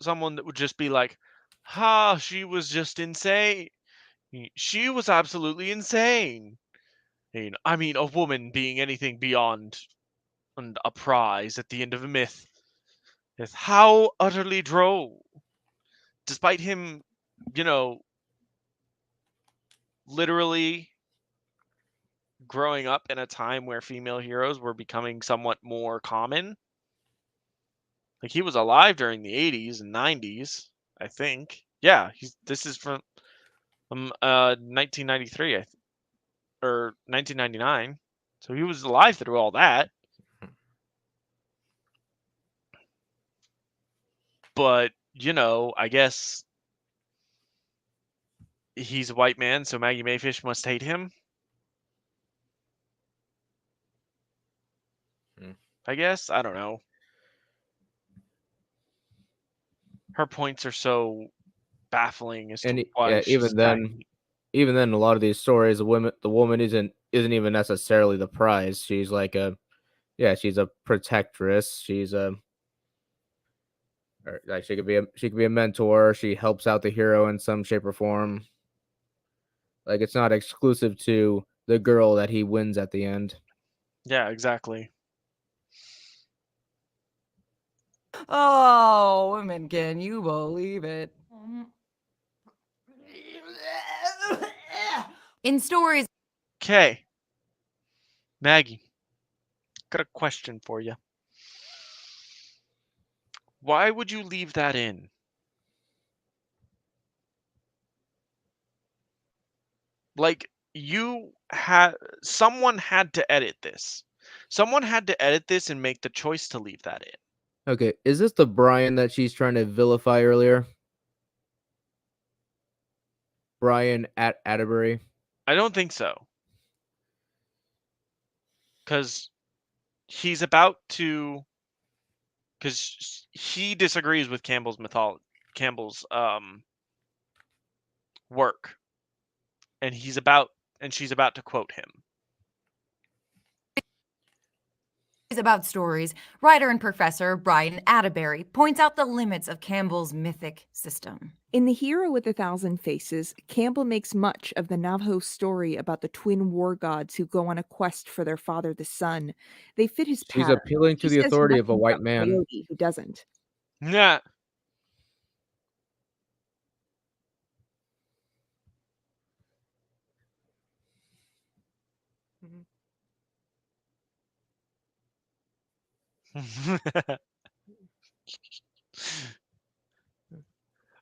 someone that would just be like, "Ha, she was just insane. She was absolutely insane." I mean, a woman being anything beyond a prize at the end of a myth is how utterly droll. Despite him, you know, literally growing up in a time where female heroes were becoming somewhat more common. Like, he was alive during the 80s and 90s, I think. Yeah, this is from 1993, or 1999. So he was alive through all that. But, I guess he's a white man, so Maggie Mayfish must hate him. I guess. I don't know. Her points are so baffling as to And why yeah, she's attacking. even then, a lot of these stories, the woman isn't even necessarily the prize. She's like she's a protectress. She's like she could be a mentor. She helps out the hero in some shape or form. Like, it's not exclusive to the girl that he wins at the end. Yeah, exactly. Oh, women, can you believe it? In stories. Okay, Maggie, got a question for you. Why would you leave that in? Like, someone had to edit this. Someone had to edit this and make the choice to leave that in. Okay, is this the Brian that she's trying to vilify earlier? Brian at Atterbury? I don't think so. Because he's about to. Because he disagrees with Campbell's work, and she's about to quote him. About stories, writer and professor Brian Atterbury points out the limits of Campbell's mythic system. In The Hero with a Thousand Faces, Campbell makes much of the Navajo story about the twin war gods who go on a quest for their father, the sun. They fit his She's pattern. appealing to He the says authority of a nothing white about man. Coyote, who doesn't. Yeah.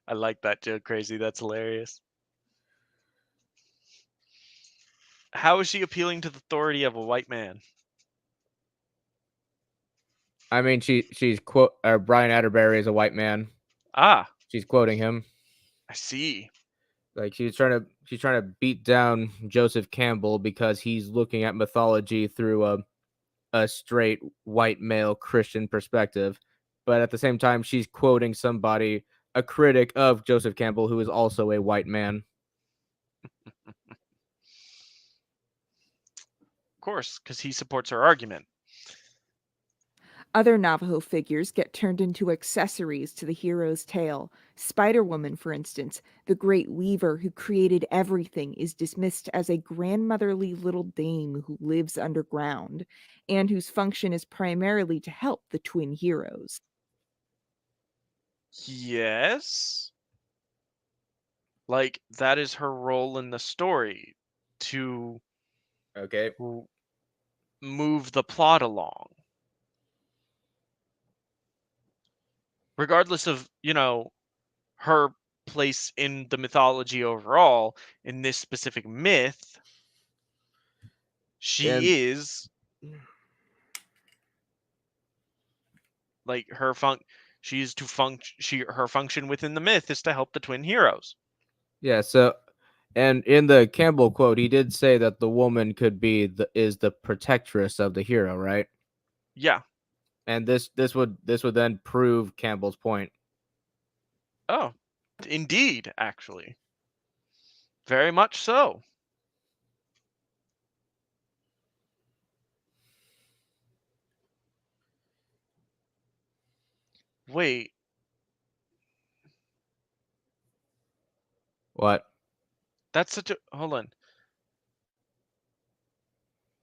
I like that joke, Crazy. That's hilarious. How is she appealing to the authority of a white man? I mean, she's quote Brian Atterbury is a white man. Ah, She's quoting him. I see. Like, she's trying to beat down Joseph Campbell because he's looking at mythology through a straight white male Christian perspective. But at the same time, she's quoting somebody, a critic of Joseph Campbell, who is also a white man. Of course, because he supports her argument. Other Navajo figures get turned into accessories to the hero's tale. Spider-Woman, for instance, the great weaver who created everything, is dismissed as a grandmotherly little dame who lives underground, and whose function is primarily to help the twin heroes. Yes. Like, that is her role in the story, to Okay. move the plot along. Regardless of, her place in the mythology overall, in this specific myth, she And is like her her function within the myth is to help the twin heroes. Yeah, so and in the Campbell quote, he did say that the woman could be the protectress of the hero, right? Yeah. And this would then prove Campbell's point. Oh, indeed, actually. Very much so. Wait, What? that's such a hold on.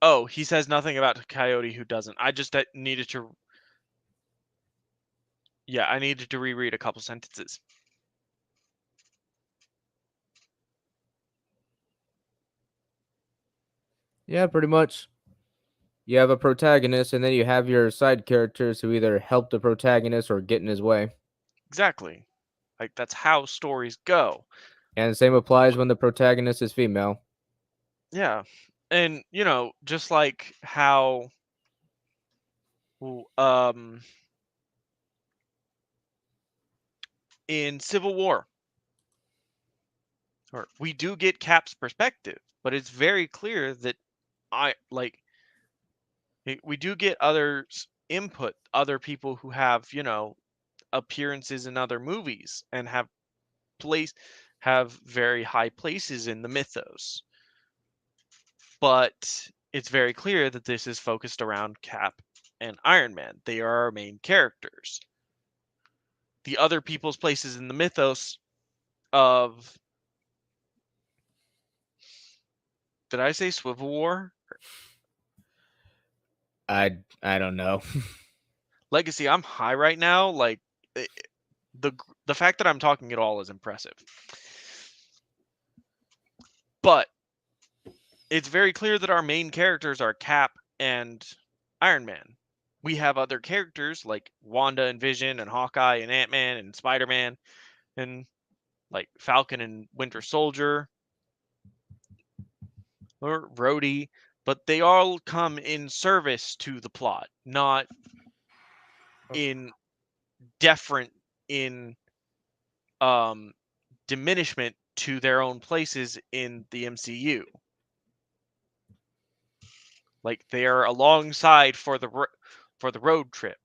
Oh, he says nothing about Coyote who doesn't. I just needed to Yeah, I needed to reread a couple sentences. Yeah, pretty much. You have a protagonist, and then you have your side characters who either help the protagonist or get in his way. Exactly. Like that's how stories go. And the same applies when the protagonist is female. Yeah. And just like how um in Civil War, or we do get Cap's perspective, but it's very clear that we do get others input, other people who have, appearances in other movies and have very high places in the mythos. But it's very clear that this is focused around Cap and Iron Man. They are our main characters. The other people's places in the mythos of, did I say Swivel War? I don't know. Legacy, I'm high right now. Like the the fact that I'm talking at all is impressive. But it's very clear that our main characters are Cap and Iron Man. We have other characters like Wanda and Vision and Hawkeye and Ant-Man and Spider-Man and like Falcon and Winter Soldier or Rhodey, but they all come in service to the plot, not in deferent in um diminishment to their own places in the MCU. Like they are alongside for the road trip.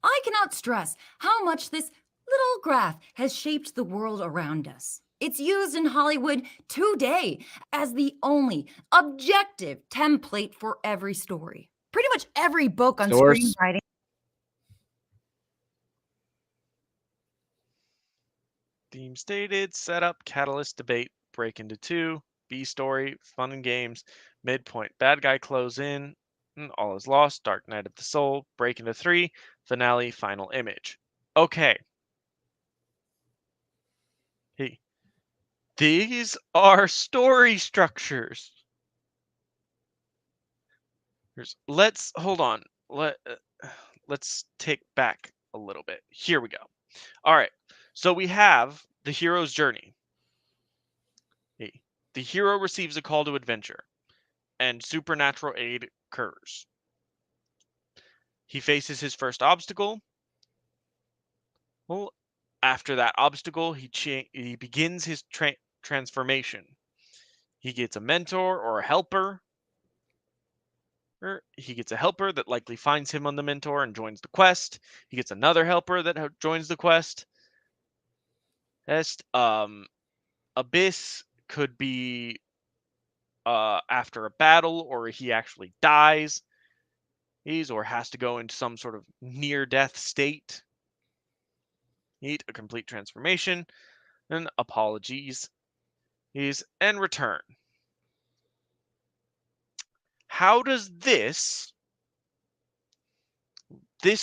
I cannot stress how much this little graph has shaped the world around us. It's used in Hollywood today as the only objective template for every story. Pretty much every book on Source. screenwriting. Theme stated, setup, catalyst, debate, break into two, B story, fun and games, midpoint, bad guy close in, all is lost, dark night of the soul, break into three, finale, final image. Okay. Hey, these are story structures. Let's hold on. Let's take back a little bit. Here we go. All right. So we have the hero's journey. The hero receives a call to adventure, and supernatural aid occurs. He faces his first obstacle. Well, after that obstacle, he begins his transformation. He gets a mentor or a helper. Or he gets a helper that likely finds him on the mentor and joins the quest. He gets another helper that joins the quest. Abyss could be after a battle, or he actually dies. Or has to go into some sort of near-death state. Need a complete transformation. And apologies. And return. How does this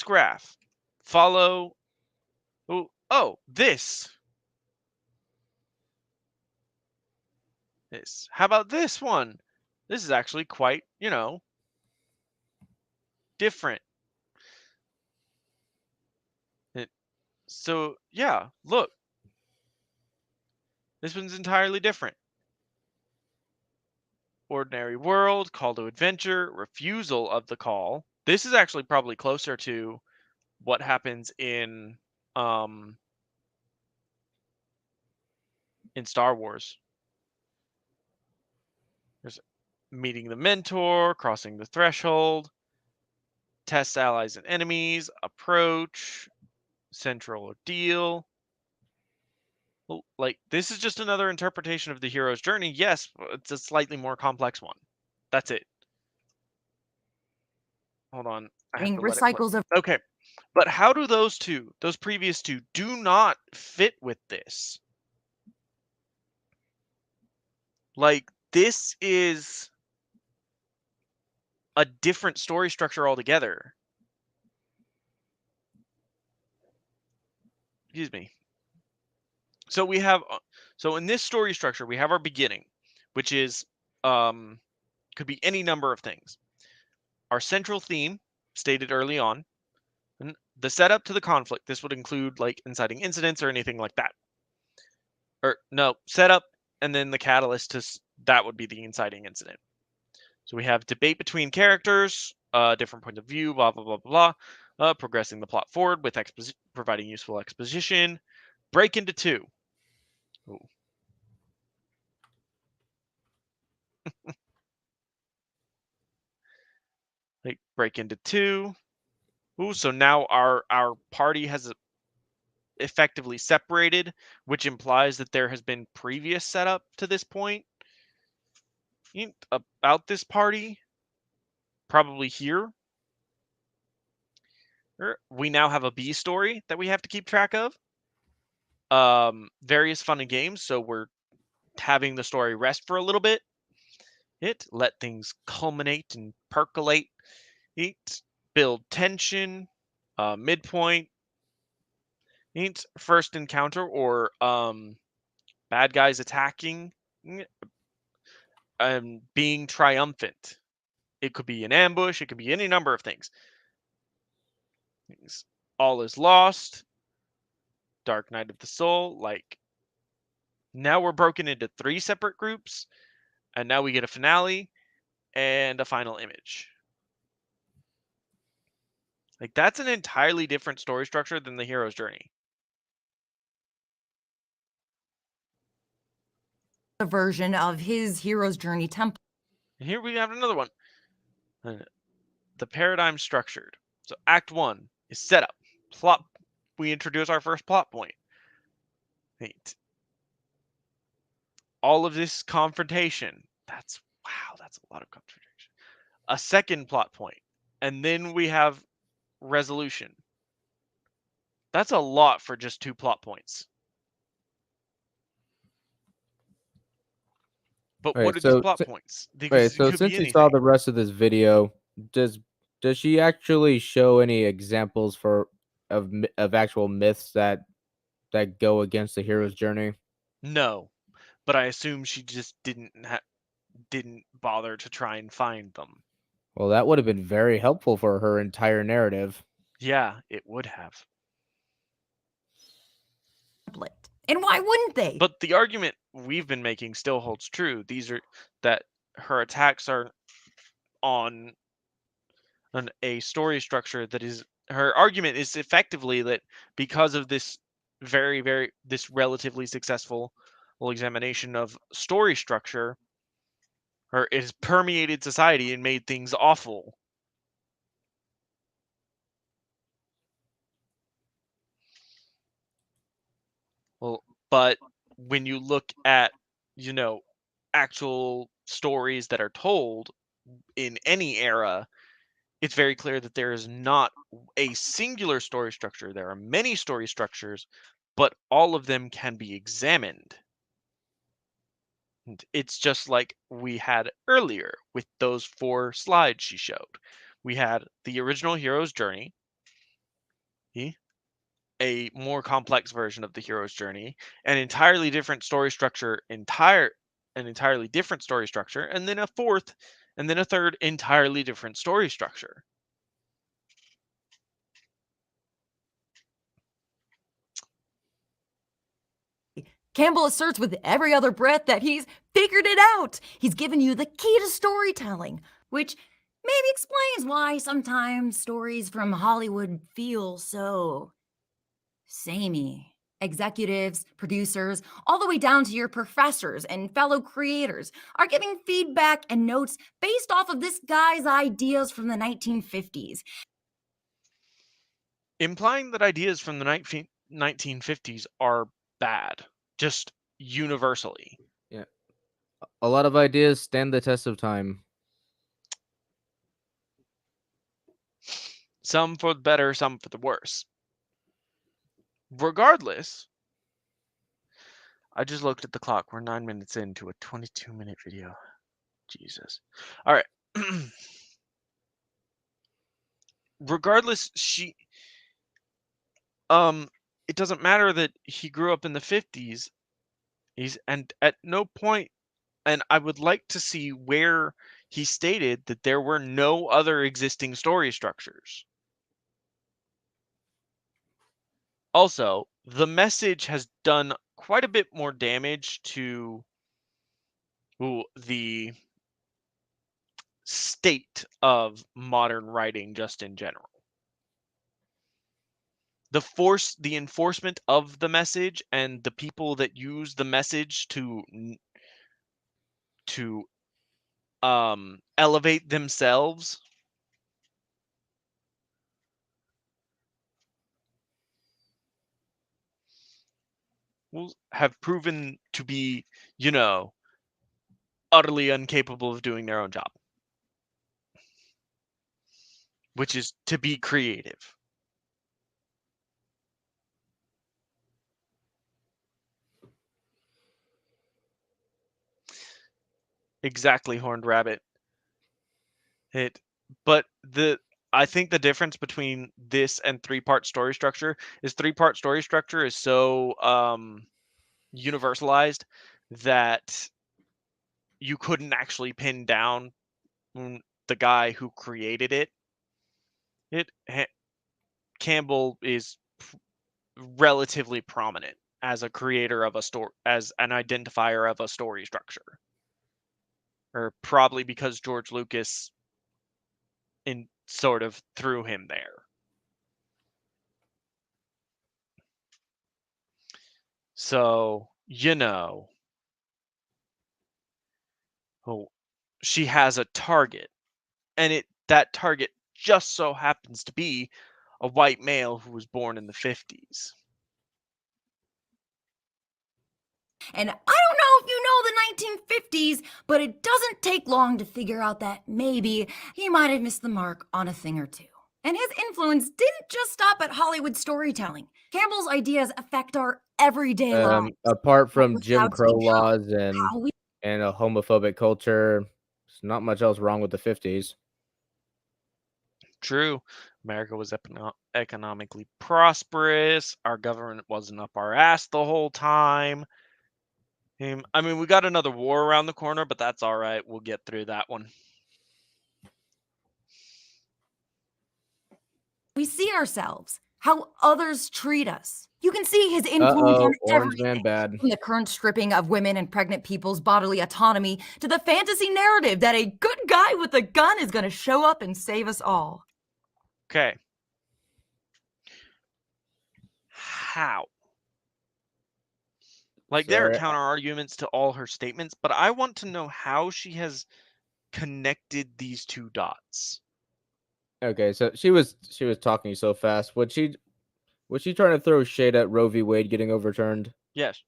graph follow? This. How about this one? This is actually quite, different. So yeah, look. This one's entirely different. ordinary world, call to adventure, refusal of the call. This is actually probably closer to what happens in Star Wars. There's meeting the mentor, crossing the threshold, test allies and enemies, approach, central ordeal. Like, this is just another interpretation of the hero's journey. Yes, it's a slightly more complex one. That's it. Hold on. I have to let it play. Recycles of Okay. But how do those previous two, do not fit with this? Like, this is a different story structure altogether. Excuse me. So we have, so in this story structure, we have our beginning, which is, could be any number of things. Our central theme, stated early on, and the setup to the conflict. This would include like inciting incidents or anything like that. Or no, setup and then the catalyst to that would be the inciting incident. So we have debate between characters, different points of view, blah blah blah blah blah. Progressing the plot forward with providing useful exposition. Break into two. Ooh. Like break into two. Ooh, so now our party has effectively separated, which implies that there has been previous setup to this point about this party. Probably here. We now have a B story that we have to keep track of. Various fun and games, so we're having the story rest for a little bit. Let things culminate and percolate. Build tension. Midpoint. First encounter or bad guys attacking. Being triumphant. It could be an ambush. It could be any number of things. All is lost. Dark Night of the Soul. Like, now we're broken into 3 separate groups, and now we get a finale and a final image. Like, that's an entirely different story structure than the hero's journey. a version of his hero's journey template. And here we have another one. The paradigm structured. So Act 1 is setup. Plot. We introduce our first plot point. All of this confrontation. That's a lot of confrontation. A second plot point. And then we have resolution. That's a lot for just 2 plot points. But what are these plot points? Because so since you saw the rest of this video, does she actually show any examples of actual myths that go against the hero's journey? No, but I assume she just didn't bother to try and find them. Well, that would have been very helpful for her entire narrative. Yeah, it would have. And why wouldn't they? But the argument we've been making still holds true. These are that her attacks are on a story structure that is, her argument is effectively that because of this this relatively successful examination of story structure, it has permeated society and made things awful. Well, but when you look at, actual stories that are told in any era, it's very clear that there is not a singular story structure. There are many story structures, but all of them can be examined. And it's just like we had earlier with those 4 slides she showed. We had the original hero's journey, a more complex version of the hero's journey, an entirely different story structure, an entirely different story structure, and then a fourth, and then a third entirely different story structure. Campbell asserts with every other breath that he's figured it out. He's given you the key to storytelling, which maybe explains why sometimes stories from Hollywood feel so samey. Executives, producers, all the way down to your professors and fellow creators are giving feedback and notes based off of this guy's ideas from the 1950s. Implying that ideas from the 1950s are bad, just universally. Yeah. A lot of ideas stand the test of time. Some for the better, some for the worse. Regardless, I just looked at the clock. We're 9 minutes into a 22-minute video. Jesus. All right. Regardless, it doesn't matter that he grew up in the 50s. And at no point, and I would like to see where he stated that there were no other existing story structures. Also, the message has done quite a bit more damage to the state of modern writing just in general. The enforcement of the message and the people that use the message to elevate themselves will have proven to be, utterly incapable of doing their own job, which is to be creative. Exactly, Horned Rabbit. But I think the difference between this and three-part story structure is three-part story structure is so universalized that you couldn't actually pin down the guy who created it. Campbell is relatively prominent as a creator of a story, as an identifier of a story structure, or probably because George Lucas sort of threw him there. So, she has a target, and that target just so happens to be a white male who was born in the 50s. And I don't know if you know the 1950s, but it doesn't take long to figure out that maybe he might have missed the mark on a thing or two. And his influence didn't just stop at Hollywood storytelling. Campbell's ideas affect our everyday lives. Apart What from we're Jim allowed to Crow eat, laws how we and a homophobic culture, there's not much else wrong with the 50s. True. America was economically prosperous. Our government wasn't up our ass the whole time. I mean, we got another war around the corner, but that's all right. We'll get through that one. we see ourselves, how others treat us. You can see his influence on Orange Man everything, bad. from the current stripping of women and pregnant people's bodily autonomy to the fantasy narrative that a good guy with a gun is going to show up and save us all. Okay. How? Like, there are counter arguments to all her statements, but I want to know how she has connected these two dots. Okay, so she was talking so fast. Was she trying to throw shade at Roe v. Wade getting overturned? Yes.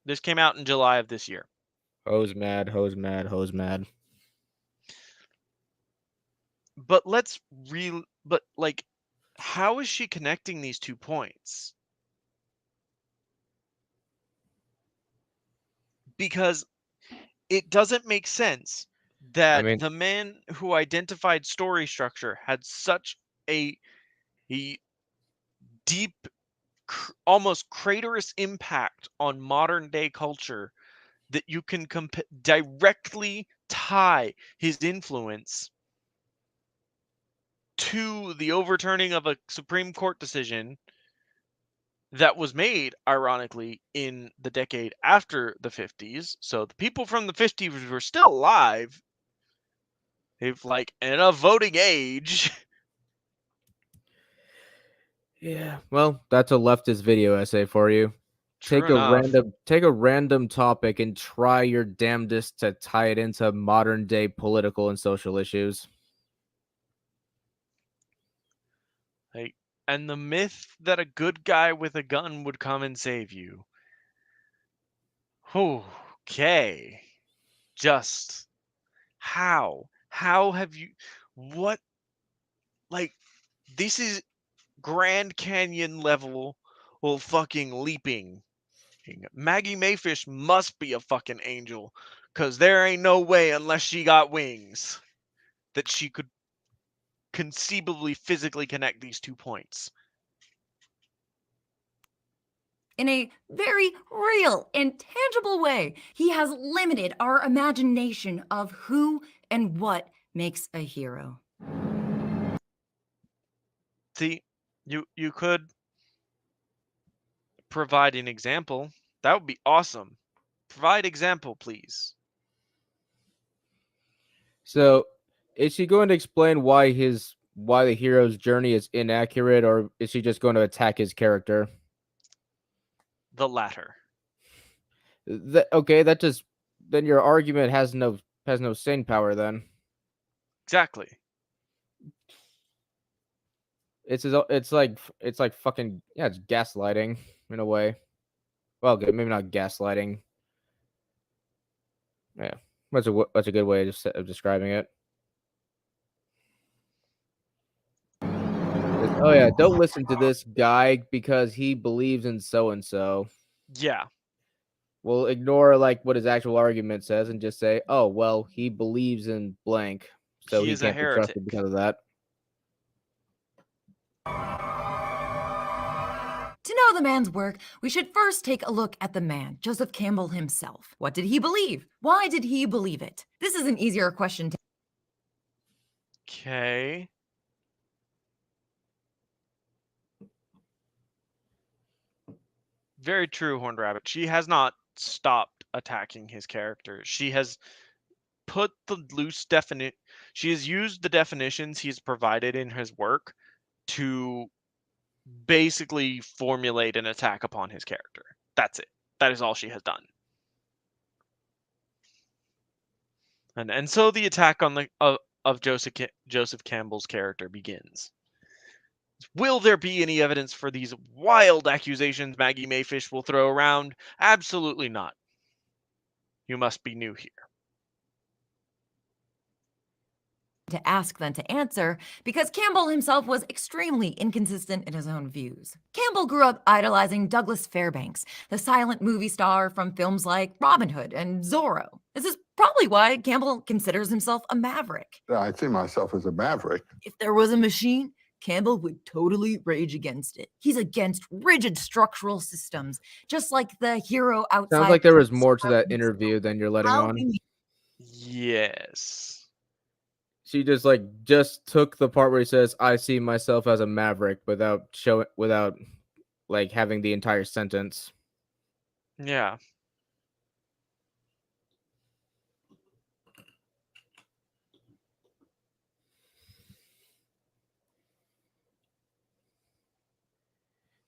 This came out in July of this year. Hoes mad, hoes mad, hoes mad. But how is she connecting these 2 points? Because it doesn't make sense that the man who identified story structure had such a deep, almost craterous impact on modern day culture that you can directly tie his influence to the overturning of a Supreme Court decision that was made, ironically, in the decade after the 50s. So the people from the 50s were still alive. They've like in a voting age. Yeah. Well, that's a leftist video essay for you. True enough. Take a random topic and try your damnedest to tie it into modern day political and social issues. Like, and the myth that a good guy with a gun would come and save you. Okay. Just how? How have you what like this is Grand Canyon level fucking leaping. Maggie Mayfish must be a fucking angel, cause there ain't no way unless she got wings that she could conceivably physically connect these 2 points. In a very real and tangible way, he has limited our imagination of who and what makes a hero. See, you could provide an example. That would be awesome. Provide example, please. So, is she going to explain why the hero's journey is inaccurate, or is she just going to attack his character? The latter. Okay, then your argument has no staying power then. Exactly. It's like fucking, yeah, it's gaslighting in a way. Well, maybe not gaslighting. Yeah, that's a good way of describing it. Oh yeah, don't listen to this guy because he believes in so and so. Yeah. We'll ignore like what his actual argument says and just say, oh well, he believes in blank, so He he is a can't be trusted heretic. because of that. To know the man's work, we should first take a look at the man, Joseph Campbell himself. What did he believe? Why did he believe it? This is an easier question to Okay. Very true, Horned Rabbit. She has not stopped attacking his character. She has put the loose definite. She has used the definitions he's provided in his work to basically formulate an attack upon his character. That's it. That is all she has done. And so the attack on the of Joseph Campbell's character begins. Will there be any evidence for these wild accusations Maggie Mayfish will throw around? Absolutely not. You must be new here. ask than to answer, because Campbell himself was extremely inconsistent in his own views. Campbell grew up idolizing Douglas Fairbanks, the silent movie star from films like Robin Hood and Zorro. This is probably why Campbell considers himself a maverick. I see myself as a maverick. If there was a machine, Campbell would totally rage against it. He's against rigid structural systems, just like the hero outside. Sounds like there was more to that interview than you're letting on. Yes. She just took the part where he says, "I see myself as a maverick," without like having the entire sentence. Yeah.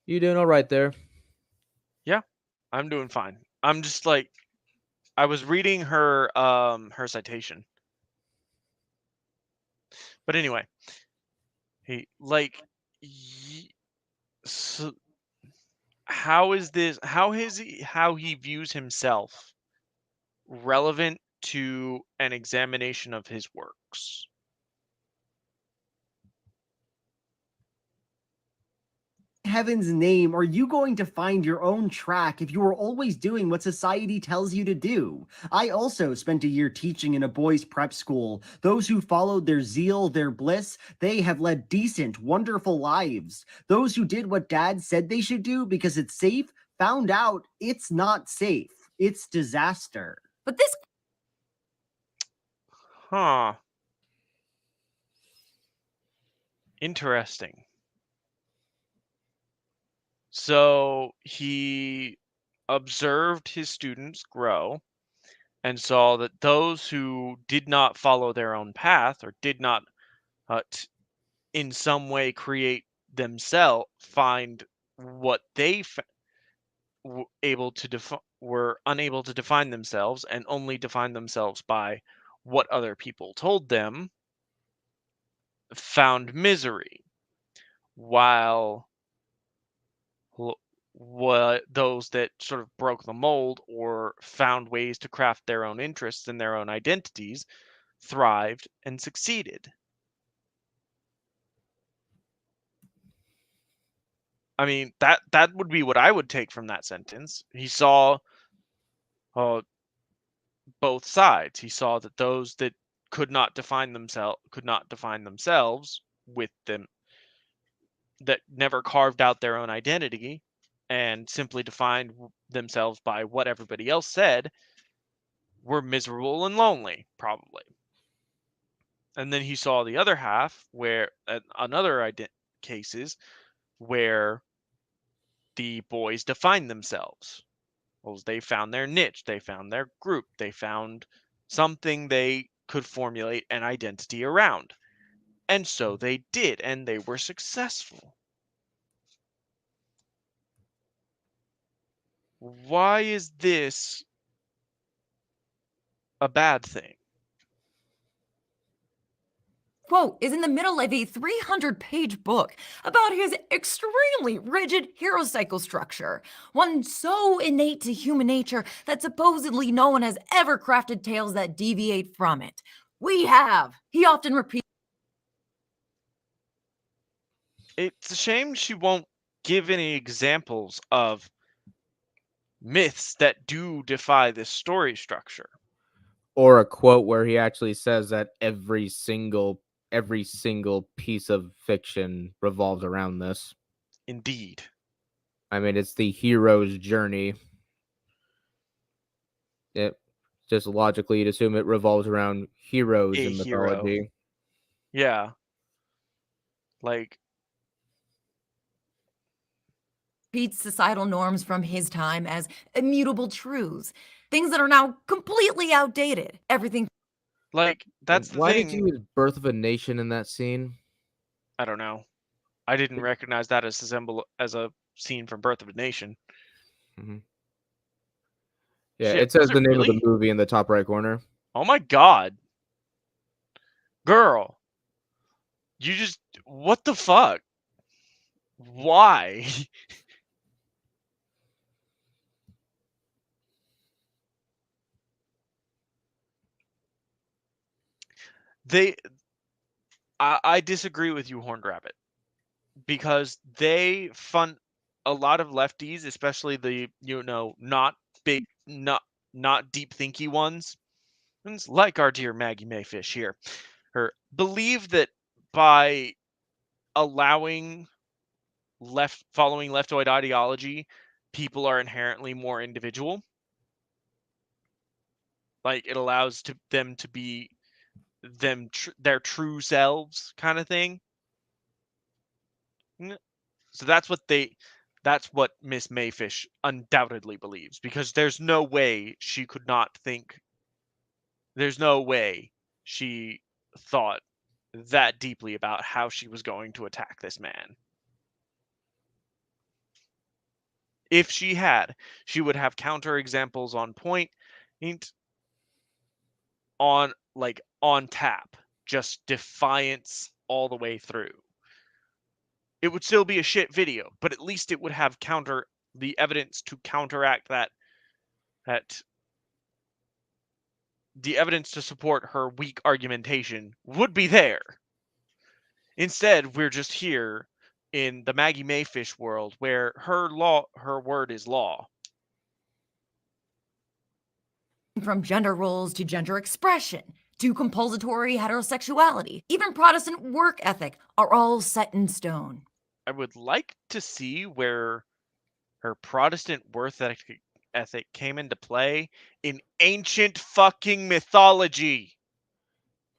You doing all right there? Yeah. I'm doing fine. I'm just like I was reading her citation. But anyway, he so how he views himself relevant to an examination of his works? Heaven's name, are you going to find your own track if you are always doing what society tells you to do? I also spent a year teaching in a boys' prep school. Those who followed their zeal, their bliss, they have led decent, wonderful lives. Those who did what dad said they should do because it's safe, found out it's not safe. It's disaster. But this Huh. Interesting. So he observed his students grow and saw that those who did not follow their own path or did not in some way create themselves find what they were unable to define themselves and only define themselves by what other people told them found misery, while what those that sort of broke the mold or found ways to craft their own interests and their own identities thrived and succeeded. I mean, that would be what I would take from that sentence. He saw uh, both sides. He saw that those that could not define themselves with them, that never carved out their own identity and simply defined themselves by what everybody else said, were miserable and lonely, probably. And then he saw the other half, where another cases where the boys defined themselves. Well, they found their niche, they found their group, they found something they could formulate an identity around. And so they did, and they were successful. Why is this a bad thing? Quote is in the middle of a 300-page book about his extremely rigid hero cycle structure, one so innate to human nature that supposedly no one has ever crafted tales that deviate from it. We have. He often repeats. It's a shame she won't give any examples of myths that do defy this story structure. Or a quote where he actually says that every single piece of fiction revolves around this. Indeed. I mean, it's the hero's journey. It just logically you'd assume it revolves around heroes A in hero. mythology. Yeah. Like, Societal norms from his time as immutable truths, things that are now completely outdated. Everything. that's the Why did thing. you use Birth of a Nation in that scene? I don't know. I didn't recognize that as a scene from Birth of a Nation. Mm-hmm. Yeah, Shit, it says was the it name of really? the movie in the top right corner. Oh my god. Girl. What the fuck? Why? I disagree with you, Horned Rabbit, because they fund a lot of lefties, especially the not big, not deep thinky ones, like our dear Maggie Mayfish here, believe that by allowing following leftoid ideology, people are inherently more individual. Like it allows them to be their true selves, kind of thing. So that's what Miss Mayfish undoubtedly believes, because there's no way she could not think. There's no way she thought that deeply about how she was going to attack this man. If she had, she would have counter examples on point, on tap, just defiance all the way through. It would still be a shit video, but at least it would have the evidence to counteract that the evidence to support her weak argumentation would be there. Instead, we're just here in the Maggie Mayfish world where her word is law. From gender roles to gender expression to compulsory heterosexuality, even Protestant work ethic are all set in stone. I would like to see where her Protestant ethic came into play in ancient fucking mythology.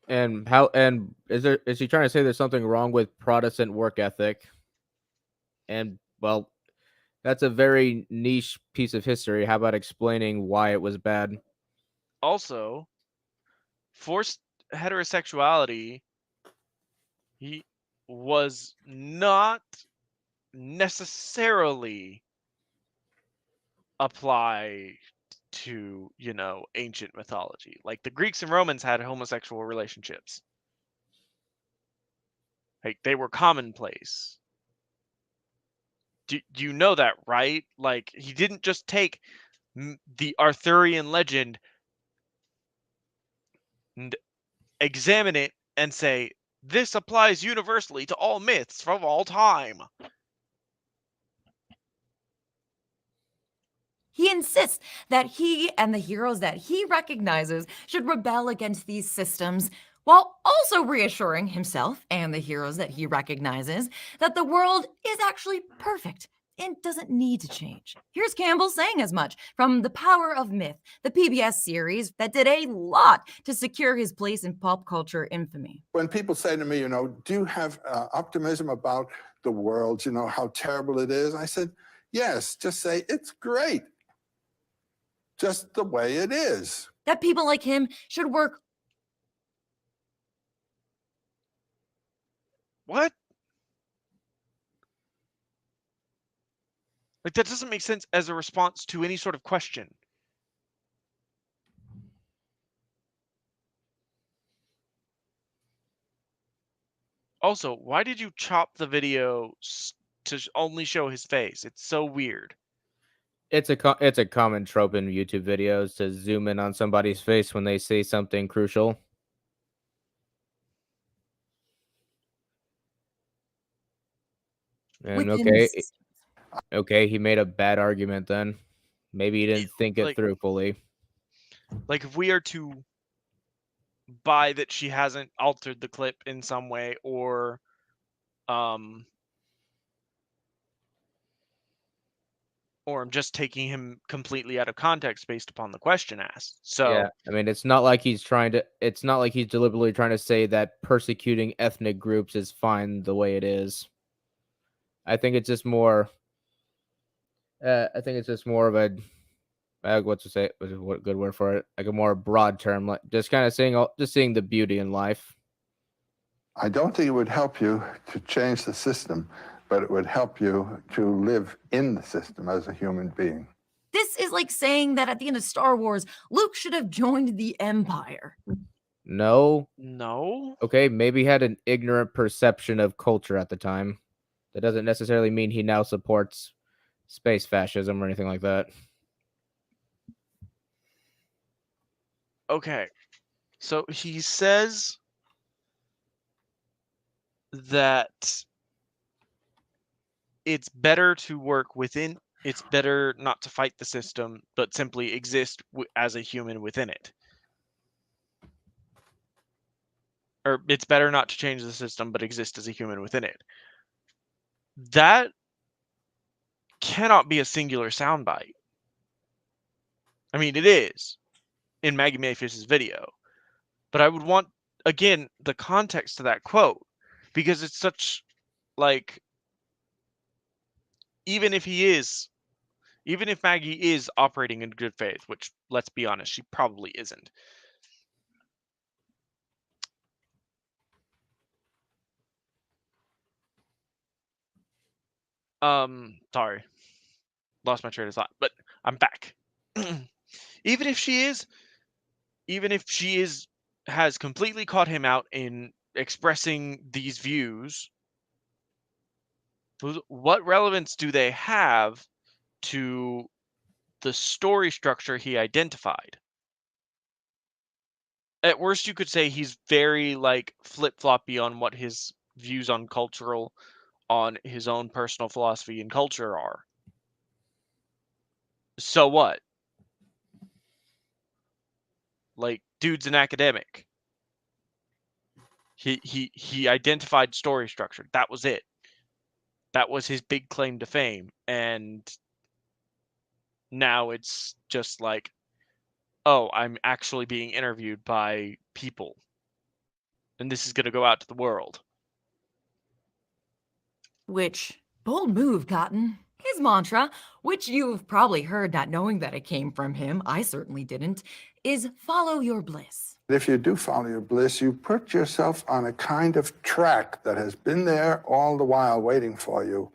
And is she trying to say there's something wrong with Protestant work ethic? And well, That's a very niche piece of history. How about explaining why it was bad? Also, forced heterosexuality he was not necessarily apply to, ancient mythology. Like the Greeks and Romans had homosexual relationships. Like they were commonplace. Do you know that, right? Like he didn't just take the Arthurian legend and examine it and say this applies universally to all myths from all time. He insists that he and the heroes that he recognizes should rebel against these systems, while also reassuring himself and the heroes that he recognizes that the world is actually perfect and doesn't need to change. Here's Campbell saying as much from The Power of Myth, the PBS series that did a lot to secure his place in pop culture infamy. When people say to me, do you have optimism about the world, how terrible it is? I said, yes, just say it's great. Just the way it is. That people like him should work. What? Like that doesn't make sense as a response to any sort of question. Also, why did you chop the video to only show his face? It's so weird. It's a common trope in YouTube videos to zoom in on somebody's face when they say something crucial. And okay, he made a bad argument then. Maybe he didn't think it through fully. Like if we are to buy that she hasn't altered the clip in some way, or I'm just taking him completely out of context based upon the question asked. So yeah, I mean, it's not like he's deliberately trying to say that persecuting ethnic groups is fine the way it is. I think it's just more of a what good word for it? Like a more broad term, like just kind of seeing the beauty in life. I don't think it would help you to change the system, but it would help you to live in the system as a human being. This is like saying that at the end of Star Wars, Luke should have joined the Empire. No. Okay, maybe he had an ignorant perception of culture at the time. That doesn't necessarily mean he now supports space fascism or anything like that. Okay. So he says that it's better to work within, it's better not to fight the system, but simply exist as a human within it. Or it's better not to change the system, but exist as a human within it. That cannot be a singular soundbite. I mean, it is in Maggie Mayfish's video, but I would want, again, the context to that quote, because it's such, like, even if Maggie is operating in good faith, which, let's be honest, she probably isn't. Sorry. Lost my train of thought, but I'm back. Even if she has completely caught him out in expressing these views, what relevance do they have to the story structure he identified? At worst, you could say he's very flip-floppy on what his views on his own personal philosophy and culture are. So what? Like, dude's an academic. He identified story structure. That was it. That was his big claim to fame. And now it's just like, oh, I'm actually being interviewed by people. And this is going to go out to the world. Which, bold move, Cotton. His mantra, which you've probably heard not knowing that it came from him, I certainly didn't, is follow your bliss. If you do follow your bliss, you put yourself on a kind of track that has been there all the while waiting for you.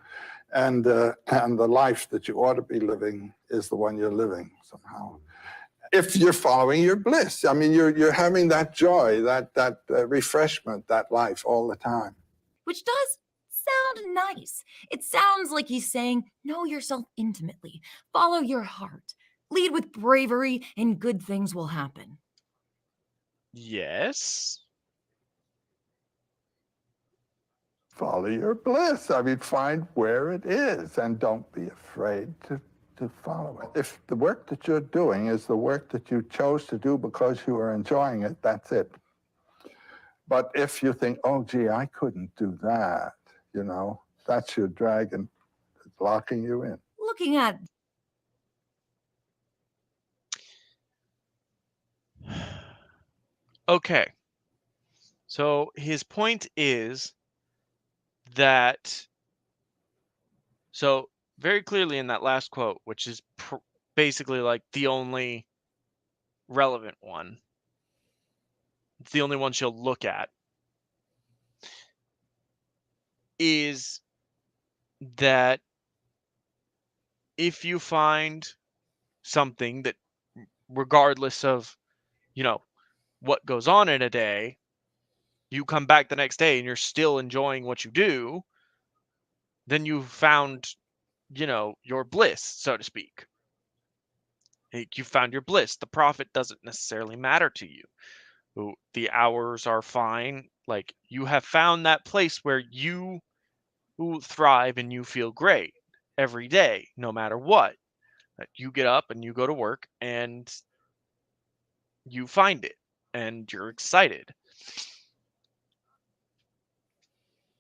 And the life that you ought to be living is the one you're living somehow. If you're following your bliss, I mean, you're having that joy, that refreshment, that life all the time. Which does sound nice. It sounds like he's saying, know yourself intimately, follow your heart, lead with bravery, and good things will happen. Yes. Follow your bliss. I mean, find where it is and don't be afraid to follow it. If the work that you're doing is the work that you chose to do because you are enjoying it, that's it. But if you think, oh, gee, I couldn't do that, you know, that's your dragon locking you in. Looking at Okay. So his point is that, so very clearly in that last quote, which is basically like the only relevant one, it's the only one she'll look at, is that if you find something that, regardless of, you know, what goes on in a day, you come back the next day and you're still enjoying what you do, then you've found, you know, your bliss, so to speak. You found your bliss. The profit doesn't necessarily matter to you. The hours are fine. Like, you have found that place where you thrive and you feel great every day, no matter what. You get up and you go to work and you find it and you're excited.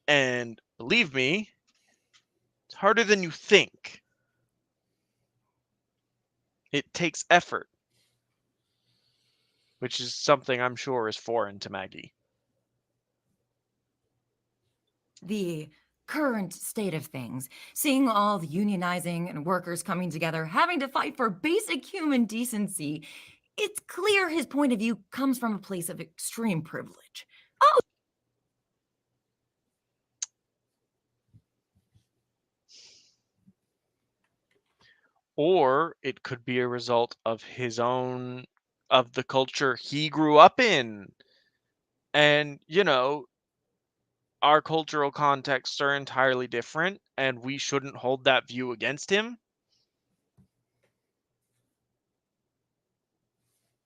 And believe me, it's harder than you think. It takes effort, which is something I'm sure is foreign to Maggie. the current state of things, seeing all the unionizing and workers coming together, having to fight for basic human decency, it's clear his point of view comes from a place of extreme privilege. Or it could be a result of of the culture he grew up in. And, you know, our cultural contexts are entirely different, and we shouldn't hold that view against him.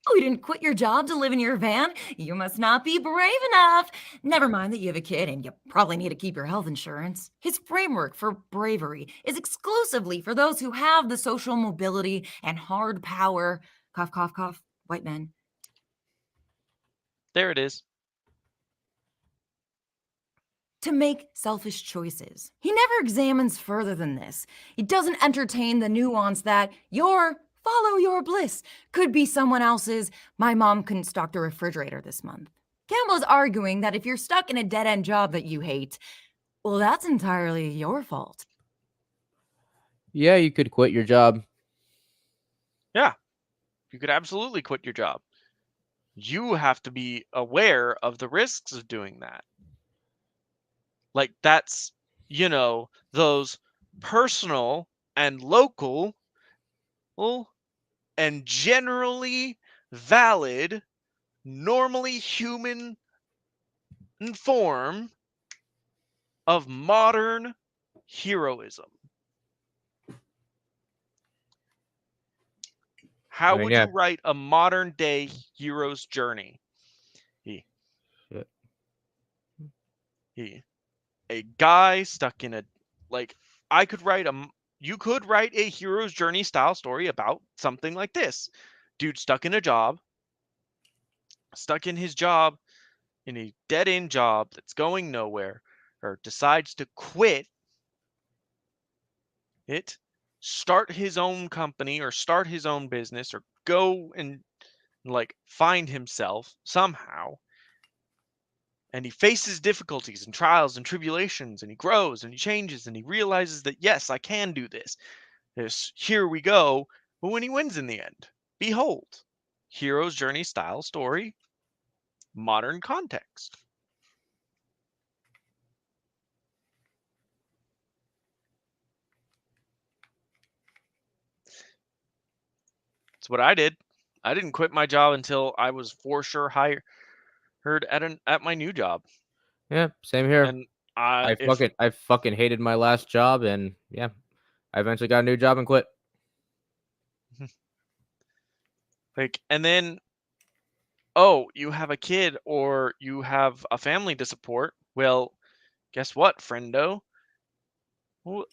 Oh, you didn't quit your job to live in your van? You must not be brave enough. Never mind that you have a kid and you probably need to keep your health insurance. His framework for bravery is exclusively for those who have the social mobility and hard power, cough, cough, cough, white men, There it is. to make selfish choices. He never examines further than this. He doesn't entertain the nuance that your follow your bliss could be someone else's. My mom couldn't stock the refrigerator this month. Campbell is arguing that if you're stuck in a dead-end job that you hate, well, that's entirely your fault. Yeah, you could quit your job. Yeah. You could absolutely quit your job. You have to be aware of the risks of doing that. Like, that's, you know, those personal and local, well, and generally valid, normally human form of modern heroism. How would yeah. you write a modern day hero's journey? A guy stuck in a, like, you could write a hero's journey style story about something like this. Dude stuck in a job, stuck in his job, in a dead end job that's going nowhere, or decides to quit it, start his own company or start his own business or go and like find himself somehow. and he faces difficulties and trials and tribulations, and he grows and he changes and he realizes that, yes, I can do this. Here we go. But when he wins in the end, behold, hero's journey style story, modern context. That's what I did. I didn't quit my job until I was for sure hired at my new job. Yeah, same here. And I if fucking hated my last job, and yeah, I eventually got a new job and quit. like, and then, oh, you have a kid or you have a family to support. Well, guess what, friendo? Well,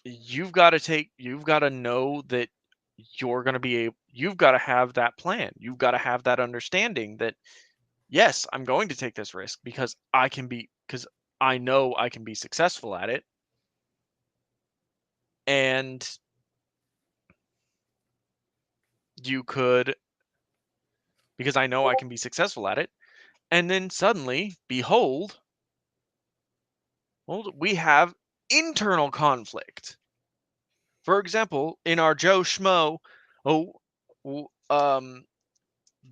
you've got to know that you've got to have that plan. You've got to have that understanding that, yes, I'm going to take this risk because I know I can be successful at it. And you could, because I know I can be successful at it. And then suddenly, behold, well, we have internal conflict. For example, in our Joe Schmo,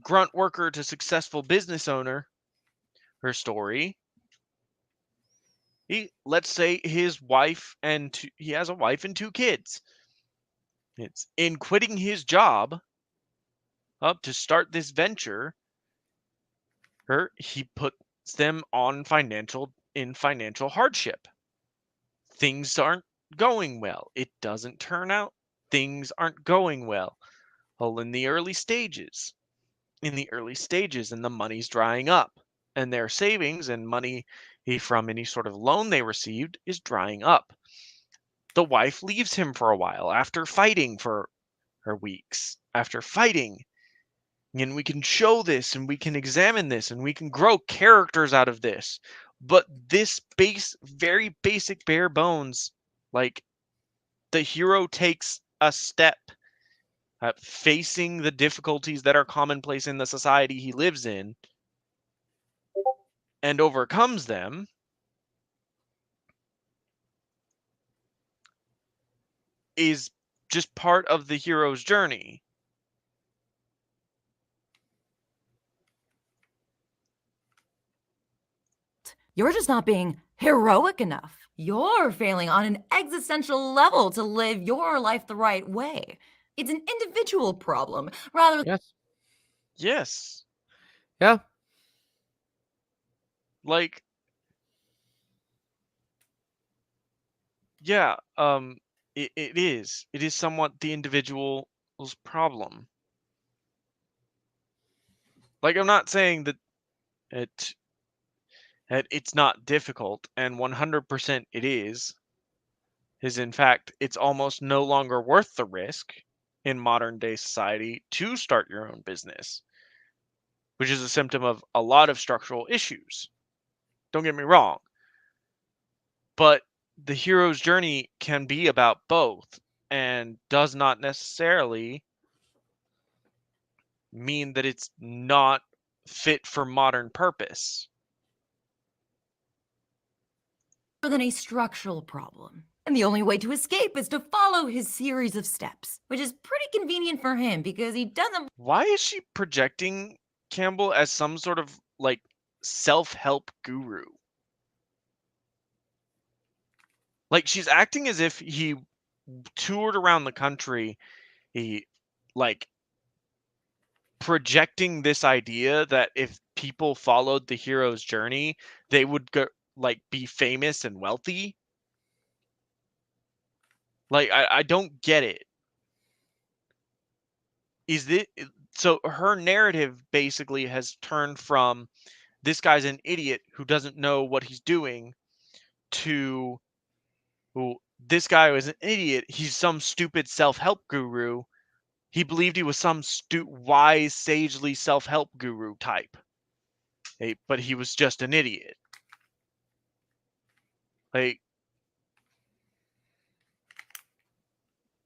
grunt worker to successful business owner, her story. Let's say his wife he has a wife and 2 kids. It's in quitting his job up to start this venture, he puts them on financial hardship. Things aren't going well. It doesn't turn out. Things aren't going well. Well, in the early stages, and the money's drying up, and their savings and money from any sort of loan they received is drying up. The wife leaves him for a while after fighting for her weeks, after fighting. And we can show this and we can examine this and we can grow characters out of this. But this very basic bare bones, like, the hero takes a step at facing the difficulties that are commonplace in the society he lives in and overcomes them, is just part of the hero's journey. You're just not being heroic enough. You're failing on an existential level to live your life the right way. It's an individual problem rather than Yes. Yes. Yeah. Like, yeah, it is. It is somewhat the individual's problem. Like, I'm not saying that it it's not difficult, and 100% it is in fact, it's almost no longer worth the risk in modern day society to start your own business, which is a symptom of a lot of structural issues. Don't get me wrong. But the hero's journey can be about both and does not necessarily mean that it's not fit for modern purpose. a structural problem. And the only way to escape is to follow his series of steps, which is pretty convenient for him because he doesn't. Why is she projecting Campbell as some sort of, like, self-help guru? Like, she's acting as if he toured around the country, he, like, projecting this idea that if people followed the hero's journey, they would be famous and wealthy. Like, I don't get it. So her narrative basically has turned from this guy's an idiot who doesn't know what he's doing to this guy was an idiot. He's some stupid self-help guru. He believed he was some wise, sagely self-help guru type. But he was just an idiot. Like,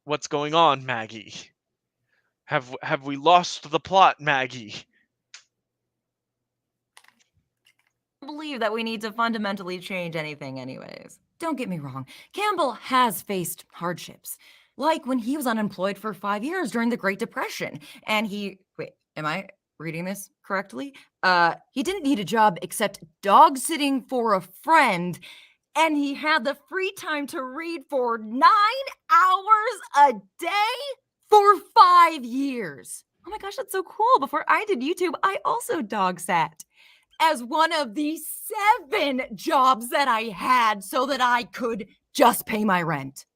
what's going on, Maggie? Have we lost the plot, Maggie? believe that we need to fundamentally change anything anyways. Don't get me wrong, Campbell has faced hardships. Like when he was unemployed for 5 years during the Great Depression, and wait, am I reading this correctly? He didn't need a job except dog sitting for a friend, and he had the free time to read for 9 hours a day for 5 years. Oh my gosh, that's so cool. Before I did YouTube, I also dog sat as one of the 7 jobs that I had so that I could just pay my rent.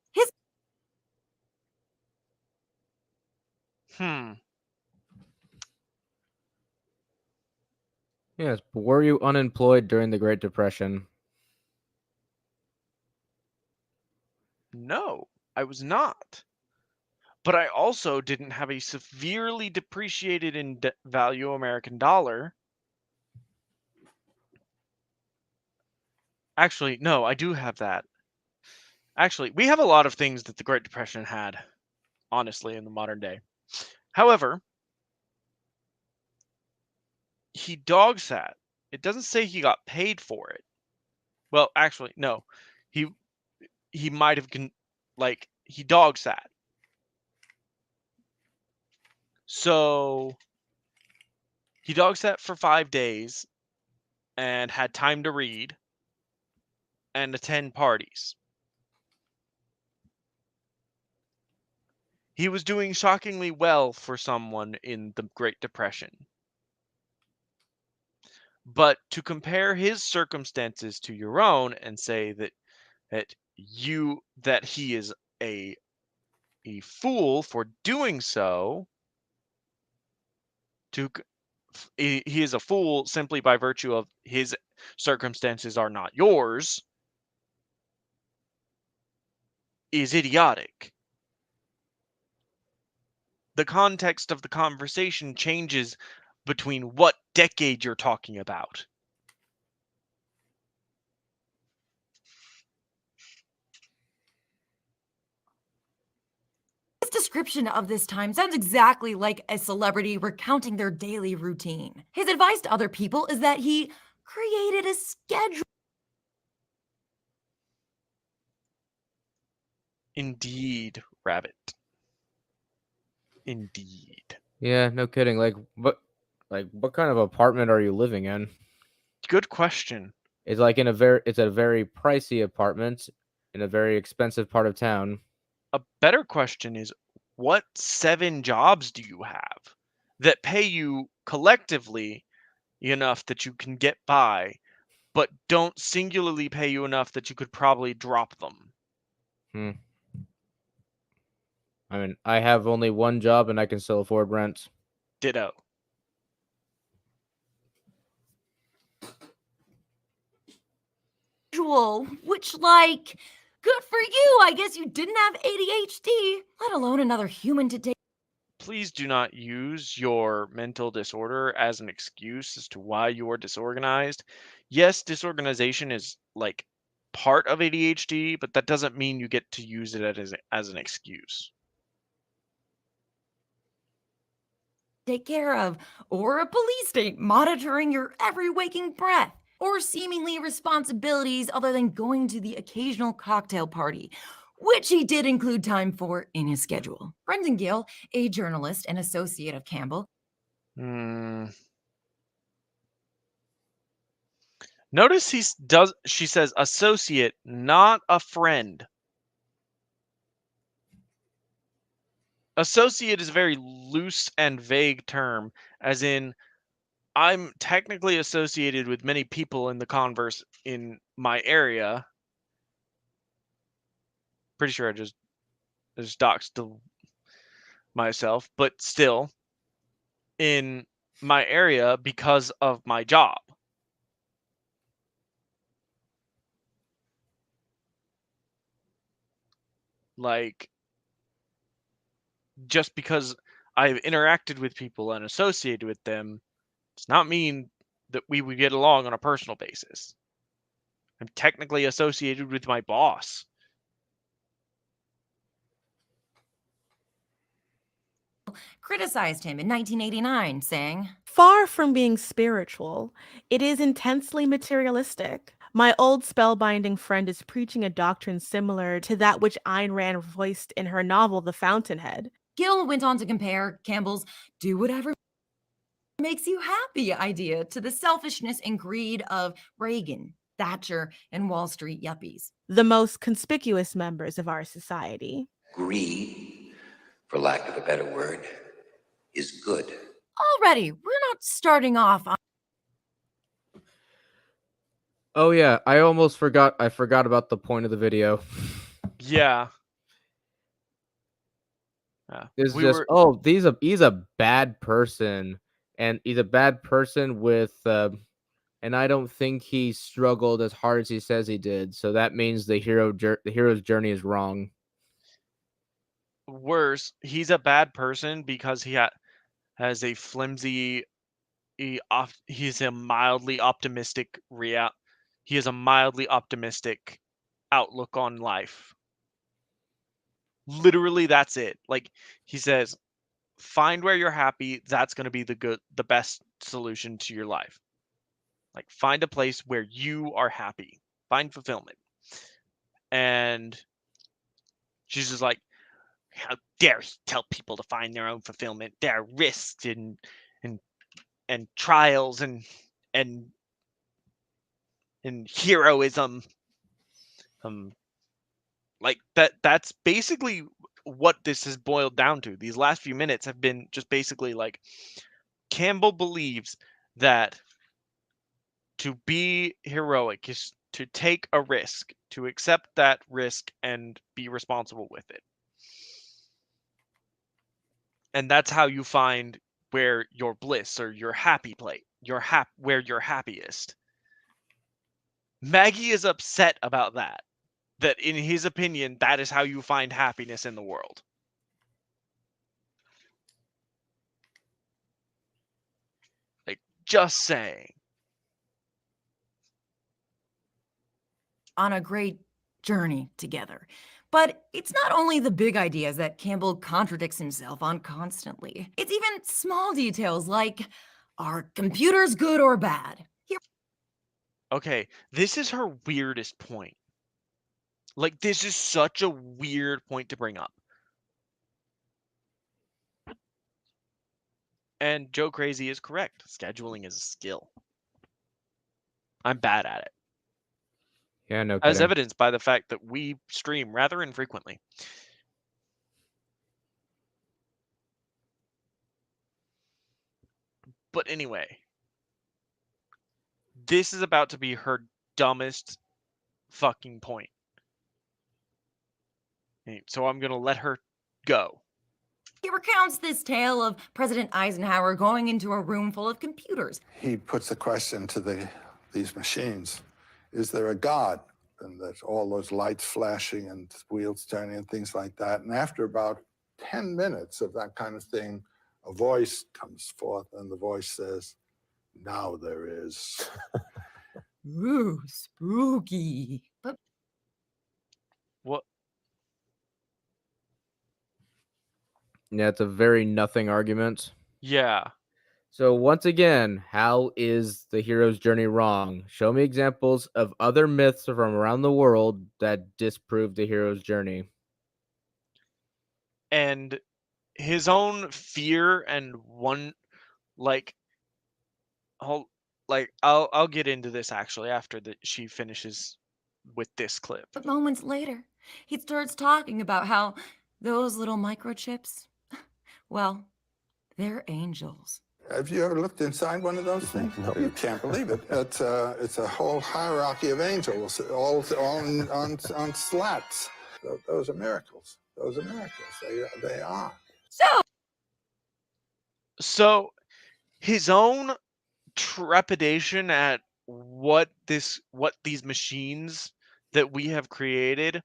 Yes, but were you unemployed during the Great Depression? No, I was not. But I also didn't have a severely depreciated in value American dollar. Actually, no, I do have that. Actually, we have a lot of things that the Great Depression had, honestly, in the modern day. However, he dog sat. It doesn't say he got paid for it. Well, actually, no. He might have he dog sat. So he dog sat for 5 days and had time to read and attend parties. He was doing shockingly well for someone in the Great Depression. But to compare his circumstances to your own and say that he is a fool for doing so, he is a fool simply by virtue of his circumstances are not yours, is idiotic. The context of the conversation changes between what decade you're talking about. His description of this time sounds exactly like a celebrity recounting their daily routine. His advice to other people is that he created a schedule. Indeed, Rabbit. Indeed. Yeah, no kidding. Like what kind of apartment are you living in? Good question. It's a very pricey apartment in a very expensive part of town. A better question is, what 7 jobs do you have that pay you collectively enough that you can get by, but don't singularly pay you enough that you could probably drop them? Hmm. I mean, I have only one job and I can still afford rent. Ditto. Which, like, good for you. I guess you didn't have ADHD, let alone another human to take. Please do not use your mental disorder as an excuse as to why you're disorganized. Yes, disorganization is like part of ADHD, but that doesn't mean you get to use it as an excuse. Take care of, or a police state monitoring your every waking breath, or seemingly responsibilities other than going to the occasional cocktail party, which he did include time for in his schedule. Brendan Gill, a journalist and associate of Campbell. Notice she says associate, not a friend. Associate is a very loose and vague term, as in I'm technically associated with many people in the converse in my area. Pretty sure I just doxed myself, but still in my area because of my job. Like, just because I've interacted with people and associated with them does not mean that we would get along on a personal basis. I'm technically associated with my boss. criticized him in 1989, saying, Far from being spiritual, it is intensely materialistic. My old spellbinding friend is preaching a doctrine similar to that which Ayn Rand voiced in her novel The Fountainhead. Gill went on to compare Campbell's do whatever makes you happy idea to the selfishness and greed of Reagan, Thatcher, and Wall Street yuppies. The most conspicuous members of our society. Greed, for lack of a better word, is good. Already, we're not starting off on Oh yeah, I almost forgot. I forgot about the point of the video. Yeah. It's We just were he's a bad person, and he's a bad person with and I don't think he struggled as hard as he says he did. So that means the hero's journey is wrong. worse. He's a bad person because has a flimsy he's a mildly optimistic he has a mildly optimistic outlook on life. Literally, that's it. Like, he says, find where you're happy. That's going to be the best solution to your life. Like, find a place where you are happy. Find fulfillment. And she's just like, how dare he tell people to find their own fulfillment? There are risks and trials and heroism. Like that's basically what this has boiled down to. These last few minutes have been just basically like, Campbell believes that to be heroic is to take a risk, to accept that risk and be responsible with it. And that's how you find where your bliss or your happy place, where you're happiest. Maggie is upset about that. That in his opinion, that is how you find happiness in the world. Like, just saying. on a great journey together. But it's not only the big ideas that Campbell contradicts himself on constantly. It's even small details like, are computers good or bad? Okay, this is her weirdest point. Like, this is such a weird point to bring up. And Joe Crazy is correct. Scheduling is a skill. I'm bad at it. Yeah, no As kidding. evidenced by the fact that we stream rather infrequently. But anyway, this is about to be her dumbest fucking point. So I'm going to let her go. He recounts this tale of President Eisenhower going into a room full of computers. He puts the question to these machines, is there a God? And there's all those lights flashing and wheels turning and things like that. And after about 10 minutes of that kind of thing, a voice comes forth and the voice says, now there is. Ooh, spooky. But What? Yeah, it's a very nothing argument. Yeah. So once again, how is the hero's journey wrong? Show me examples of other myths from around the world that disprove the hero's journey. And his own fear and I'll get into this actually after she finishes with this clip. But moments later, he starts talking about how those little microchips, well, they're angels. Have you ever looked inside one of those things? No. You can't believe it. It's a whole hierarchy of angels, all on slats. Those are miracles. Those are miracles. They are. So his own trepidation at what these machines that we have created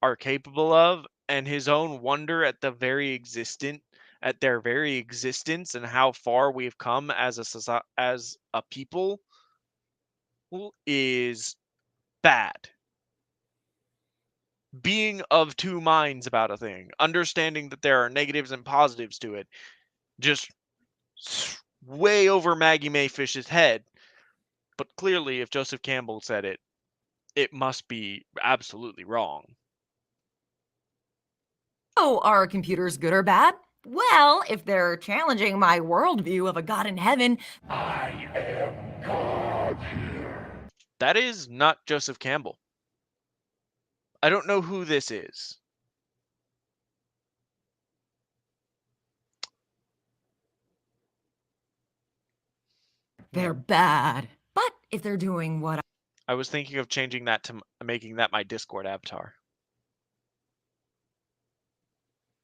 are capable of, and his own wonder at their very existence and how far we've come as a people is bad. being of two minds about a thing, understanding that there are negatives and positives to it, just way over Maggie Mayfish's head. But clearly, if Joseph Campbell said it, it must be absolutely wrong. Oh, are computers good or bad? Well, if they're challenging my worldview of a God in heaven, That is not Joseph Campbell. I don't know who this is. they're bad. But if they're doing what I was thinking of changing that to making that my Discord avatar.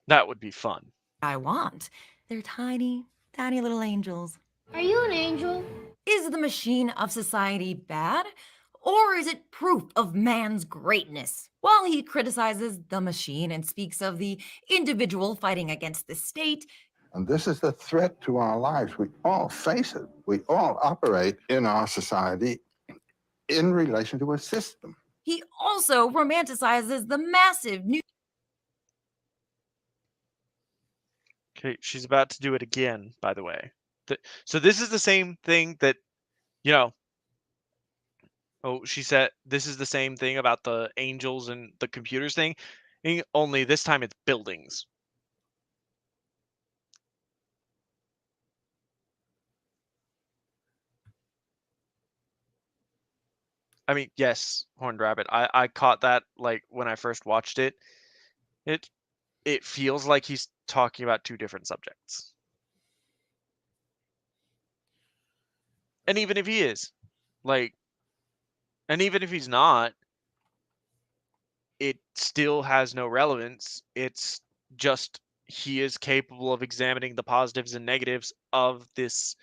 That would be fun. I want, they're tiny, tiny little angels. Are you an angel? Is the machine of society bad? Or is it proof of man's greatness? While he criticizes the machine and speaks of the individual fighting against the state, And this is the threat to our lives. We all face it. We all operate in our society in relation to a system. he also romanticizes the massive new Okay, she's about to do it again, by the way. So this is the same thing that, you know, oh, she said this is the same thing about the angels and the computers thing, only this time it's buildings. I mean, yes, Horned Rabbit. I caught that like when I first watched it. It feels like he's talking about two different subjects. And even if he is, like, and even if he's not, it still has no relevance. It's just he is capable of examining the positives and negatives of this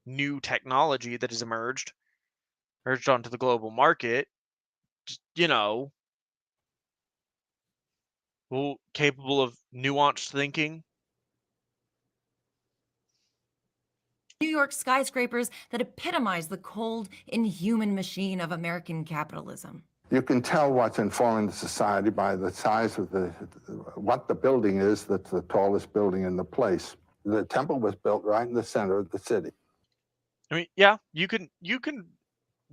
new technology that has emerged onto the global market, you know, well, capable of nuanced thinking. New York skyscrapers that epitomize the cold, inhuman machine of American capitalism. You can tell what's informing the society by the size of what the building is that's the tallest building in the place. The temple was built right in the center of the city. I mean, yeah, you can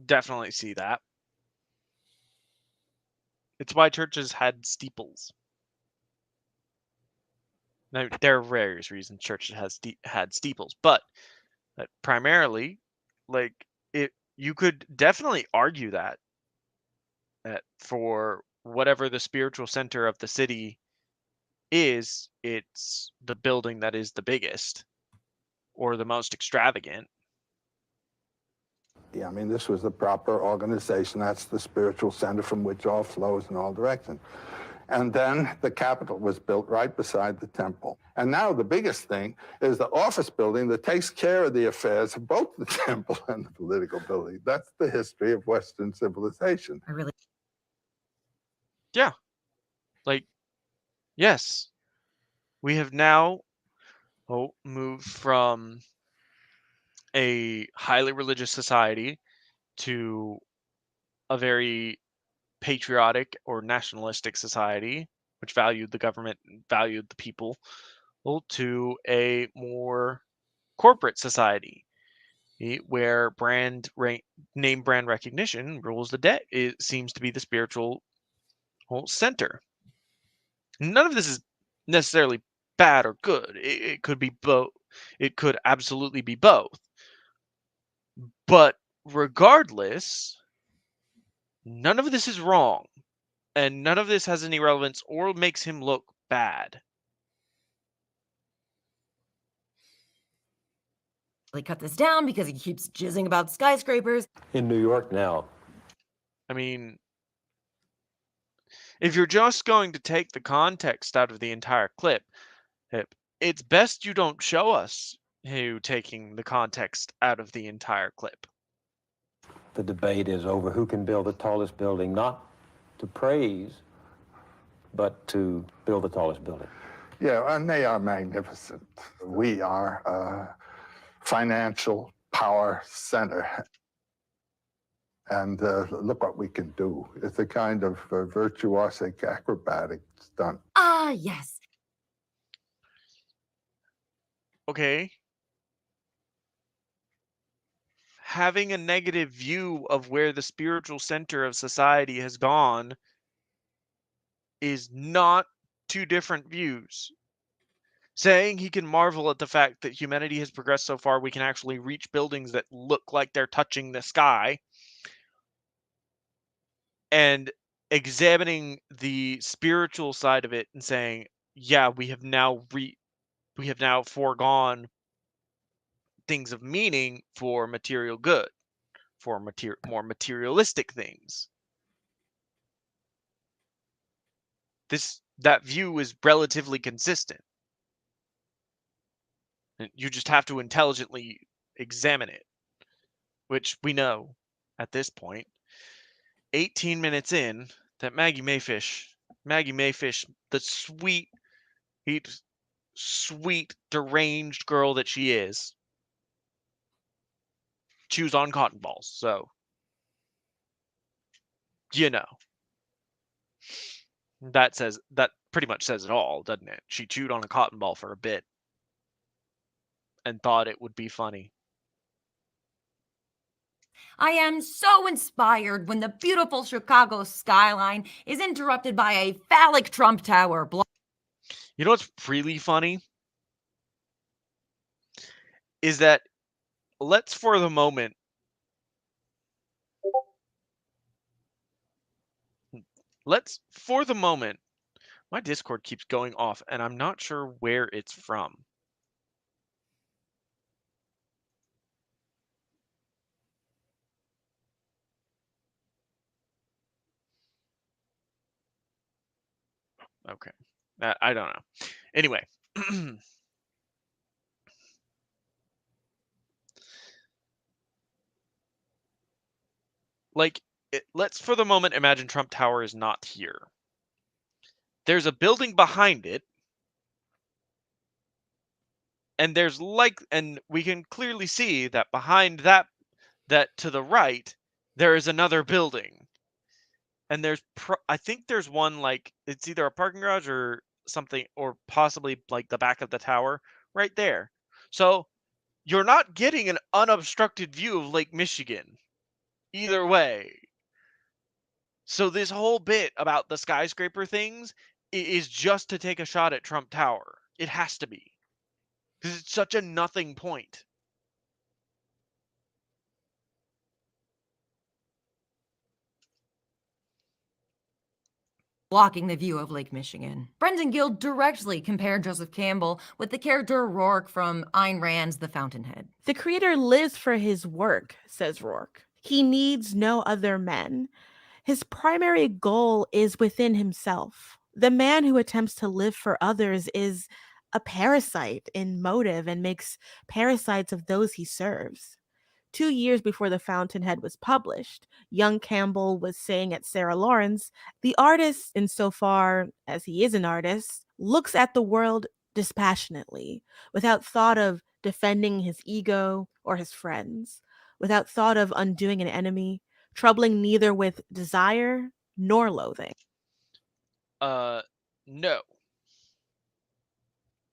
definitely see that. It's why churches had steeples. Now, there are various reasons churches had steeples, but primarily, like, you could definitely argue that for whatever the spiritual center of the city is, it's the building that is the biggest or the most extravagant. Yeah, I mean, this was the proper organization. That's the spiritual center from which all flows in all directions. And then the Capitol was built right beside the temple. And now the biggest thing is the office building that takes care of the affairs of both the temple and the political building. That's the history of Western civilization. I really Yeah. Like, yes, we have now moved from a highly religious society to a very patriotic or nationalistic society, which valued the government, valued the people, to a more corporate society where name brand recognition rules the day. It seems to be the spiritual center. None of this is necessarily bad or good. It could be both. It could absolutely be both. But regardless, none of this is wrong. And none of this has any relevance or makes him look bad. cut this down because he keeps jizzing about skyscrapers. In New York now. I mean, if you're just going to take the context out of the entire clip, it's best you don't show us you taking the context out of the entire clip. The debate is over who can build the tallest building, not to praise, but to build the tallest building. Yeah, and they are magnificent. We are a financial power center. And look what we can do. It's a kind of virtuosic acrobatic stunt. Ah, yes. Okay. Having a negative view of where the spiritual center of society has gone is not two different views. Saying he can marvel at the fact that humanity has progressed so far we can actually reach buildings that look like they're touching the sky, and examining the spiritual side of it and saying, yeah, we have now foregone things of meaning for material good, for more materialistic things. That view is relatively consistent. And you just have to intelligently examine it, which we know at this point, 18 minutes in, that Maggie Mayfish, the sweet, deranged girl that she is, chews on cotton balls. So, you know, that pretty much says it all, doesn't it? She chewed on a cotton ball for a bit and thought it would be funny. I am so inspired when the beautiful Chicago skyline is interrupted by a phallic Trump Tower. You know what's really funny? Is that let's for the moment my Discord keeps going off and I'm not sure where it's from. Okay. I don't know. Anyway. Let's for the moment imagine Trump Tower is not here. There's a building behind it, and and we can clearly see that behind that to the right there is another building. And I think there's one, like, it's either a parking garage or something, or possibly like the back of the tower right there. So you're not getting an unobstructed view of Lake Michigan either way. So this whole bit about the skyscraper things is just to take a shot at Trump Tower. It has to be, because it's such a nothing point. Blocking the view of Lake Michigan. Brendan Gill directly compared Joseph Campbell with the character Rourke from Ayn Rand's The Fountainhead. The creator lives for his work, says Rourke. He needs no other men. His primary goal is within himself. The man who attempts to live for others is a parasite in motive and makes parasites of those he serves. 2 years before The Fountainhead was published, young Campbell was saying at Sarah Lawrence, the artist, insofar as he is an artist, looks at the world dispassionately, without thought of defending his ego or his friends, without thought of undoing an enemy, troubling neither with desire nor loathing. No.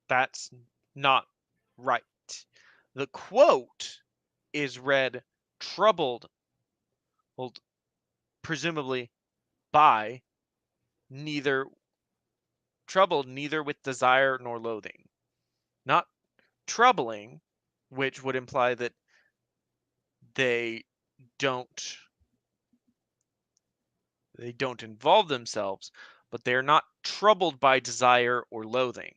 That's not right. The quote is read troubled, well, presumably by neither with desire nor loathing. Not troubling, which would imply that they don't involve themselves, but they're not troubled by desire or loathing.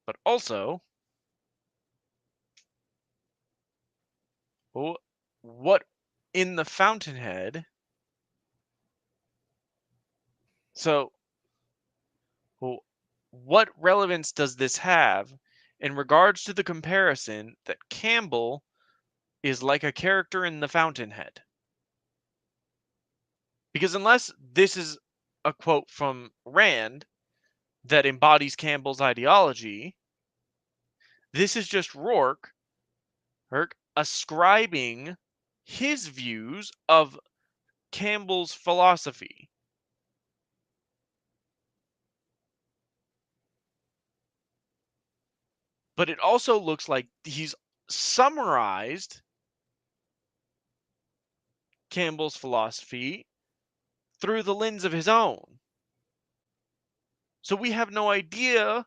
But also, what in the Fountainhead? So, what relevance does this have in regards to the comparison that Campbell is like a character in the Fountainhead? Because unless this is a quote from Rand, that embodies Campbell's ideology. This is just Rourke ascribing his views of Campbell's philosophy. But it also looks like he's summarized Campbell's philosophy through the lens of his own. So we have no idea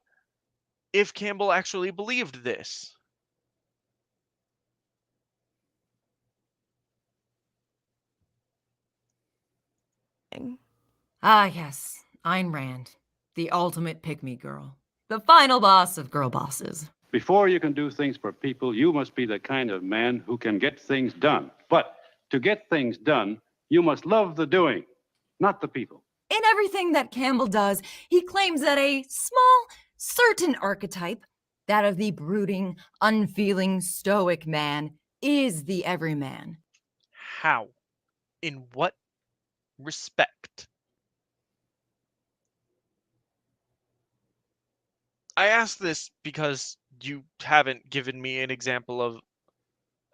if Campbell actually believed this. Ah, yes, Ayn Rand, the ultimate pick-me girl, the final boss of girl bosses. Before you can do things for people, you must be the kind of man who can get things done. But to get things done, you must love the doing, not the people. In everything that Campbell does, he claims that a small, certain archetype, that of the brooding, unfeeling, stoic man, is the everyman. How? In what respect? I ask this because you haven't given me an example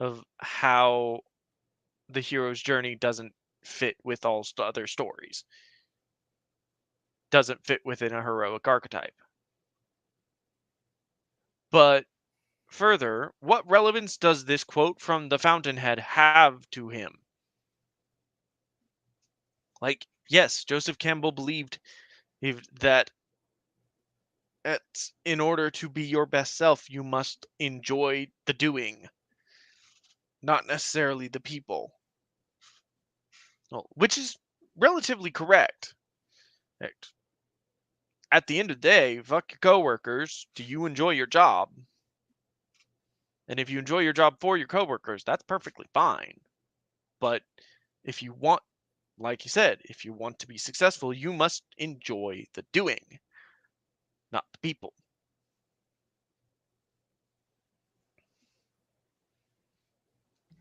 of how the hero's journey doesn't fit with all other stories. Doesn't fit within a heroic archetype. But further, what relevance does this quote from the Fountainhead have to him? Like, yes, Joseph Campbell believed that in order to be your best self, you must enjoy the doing, not necessarily the people. Well, which is relatively correct. At the end of the day, fuck your coworkers. Do you enjoy your job? And if you enjoy your job for your coworkers, that's perfectly fine. But if you want, like you said, if you want to be successful, you must enjoy the doing, not the people.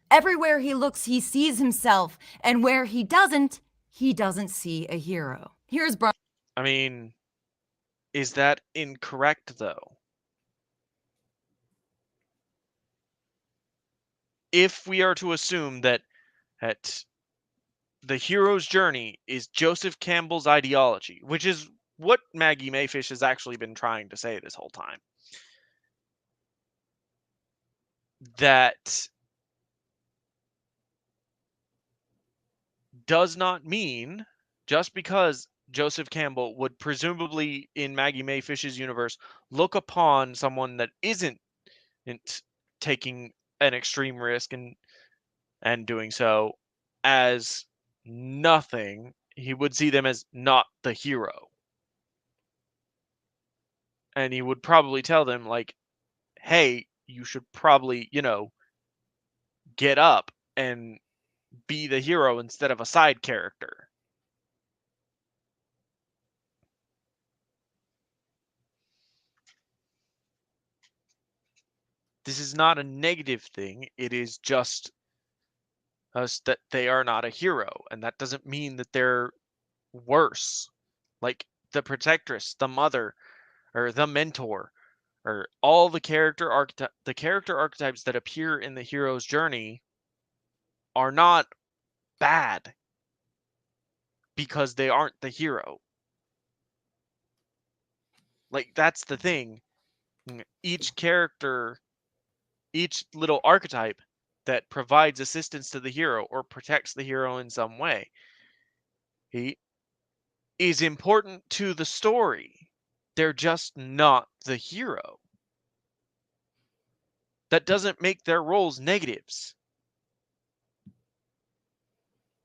Everywhere he looks, he sees himself, and where he doesn't see a hero. Here's Brian. I mean, is that incorrect, though? If we are to assume that the hero's journey is Joseph Campbell's ideology, which is what Maggie Mayfish has actually been trying to say this whole time, that does not mean just because Joseph Campbell would presumably, in Maggie Mayfish's universe, look upon someone that isn't taking an extreme risk and doing so as nothing. He would see them as not the hero. And he would probably tell them, like, hey, you should probably, get up and be the hero instead of a side character. This is not a negative thing. It is just us that they are not a hero. And that doesn't mean that they're worse. Like the protectress, the mother, or the mentor, or all the character archetypes that appear in the hero's journey are not bad because they aren't the hero. Like, that's the thing. Each character, each little archetype that provides assistance to the hero or protects the hero in some way, he is important to the story. They're just not the hero. That doesn't make their roles negatives.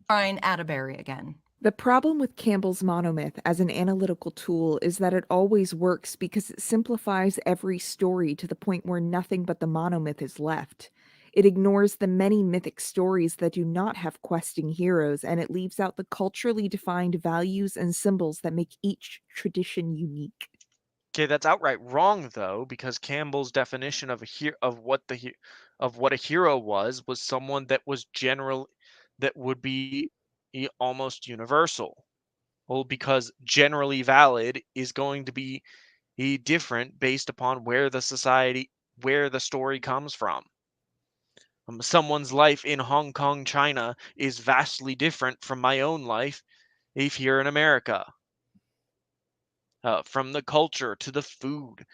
Brian Atterbury again. The problem with Campbell's monomyth as an analytical tool is that it always works because it simplifies every story to the point where nothing but the monomyth is left. It ignores the many mythic stories that do not have questing heroes, and it leaves out the culturally defined values and symbols that make each tradition unique. Okay, that's outright wrong though, because Campbell's definition of what a hero was someone that was that would be almost universal, Well, because generally valid is going to be different based upon where the story comes from. Someone's life in Hong Kong, China is vastly different from my own life if here in America. From the culture to the food,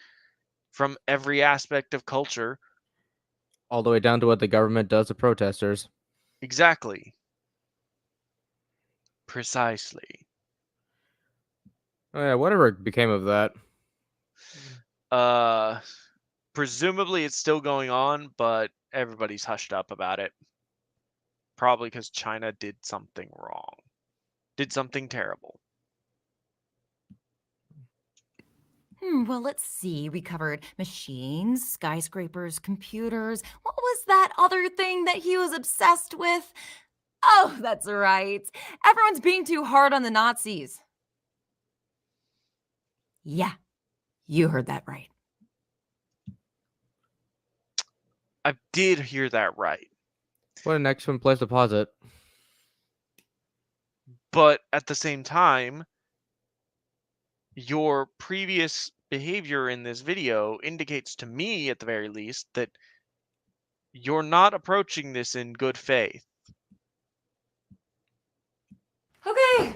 from every aspect of culture. All the way down to what the government does to protesters. Exactly. Precisely. Oh yeah, whatever became of that. Presumably it's still going on, but everybody's hushed up about it. Probably because China did something wrong. Did something terrible. Well, let's see. We covered machines, skyscrapers, computers. What was that other thing that he was obsessed with? Oh, that's right. Everyone's being too hard on the Nazis. Yeah, you heard that right. I did hear that right. What an excellent place to pause it. But at the same time, your previous behavior in this video indicates to me, at the very least, that you're not approaching this in good faith. Okay,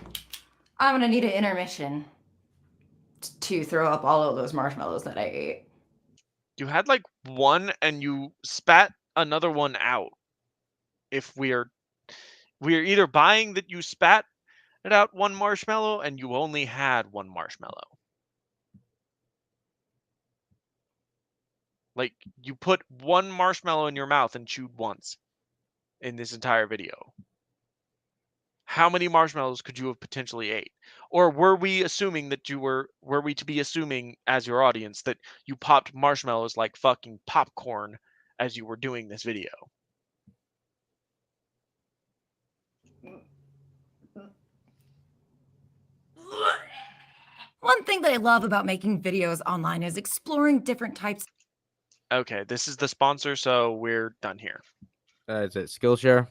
I'm gonna need an intermission to throw up all of those marshmallows that I ate. You had like one and you spat another one out. If we're either buying that you spat it out one marshmallow and you only had one marshmallow. Like, you put one marshmallow in your mouth and chewed once in this entire video. How many marshmallows could you have potentially ate? Or were we assuming that were we to be assuming as your audience that you popped marshmallows like fucking popcorn as you were doing this video? One thing that I love about making videos online is exploring different types. Okay, this is the sponsor, so we're done here. Is it Skillshare?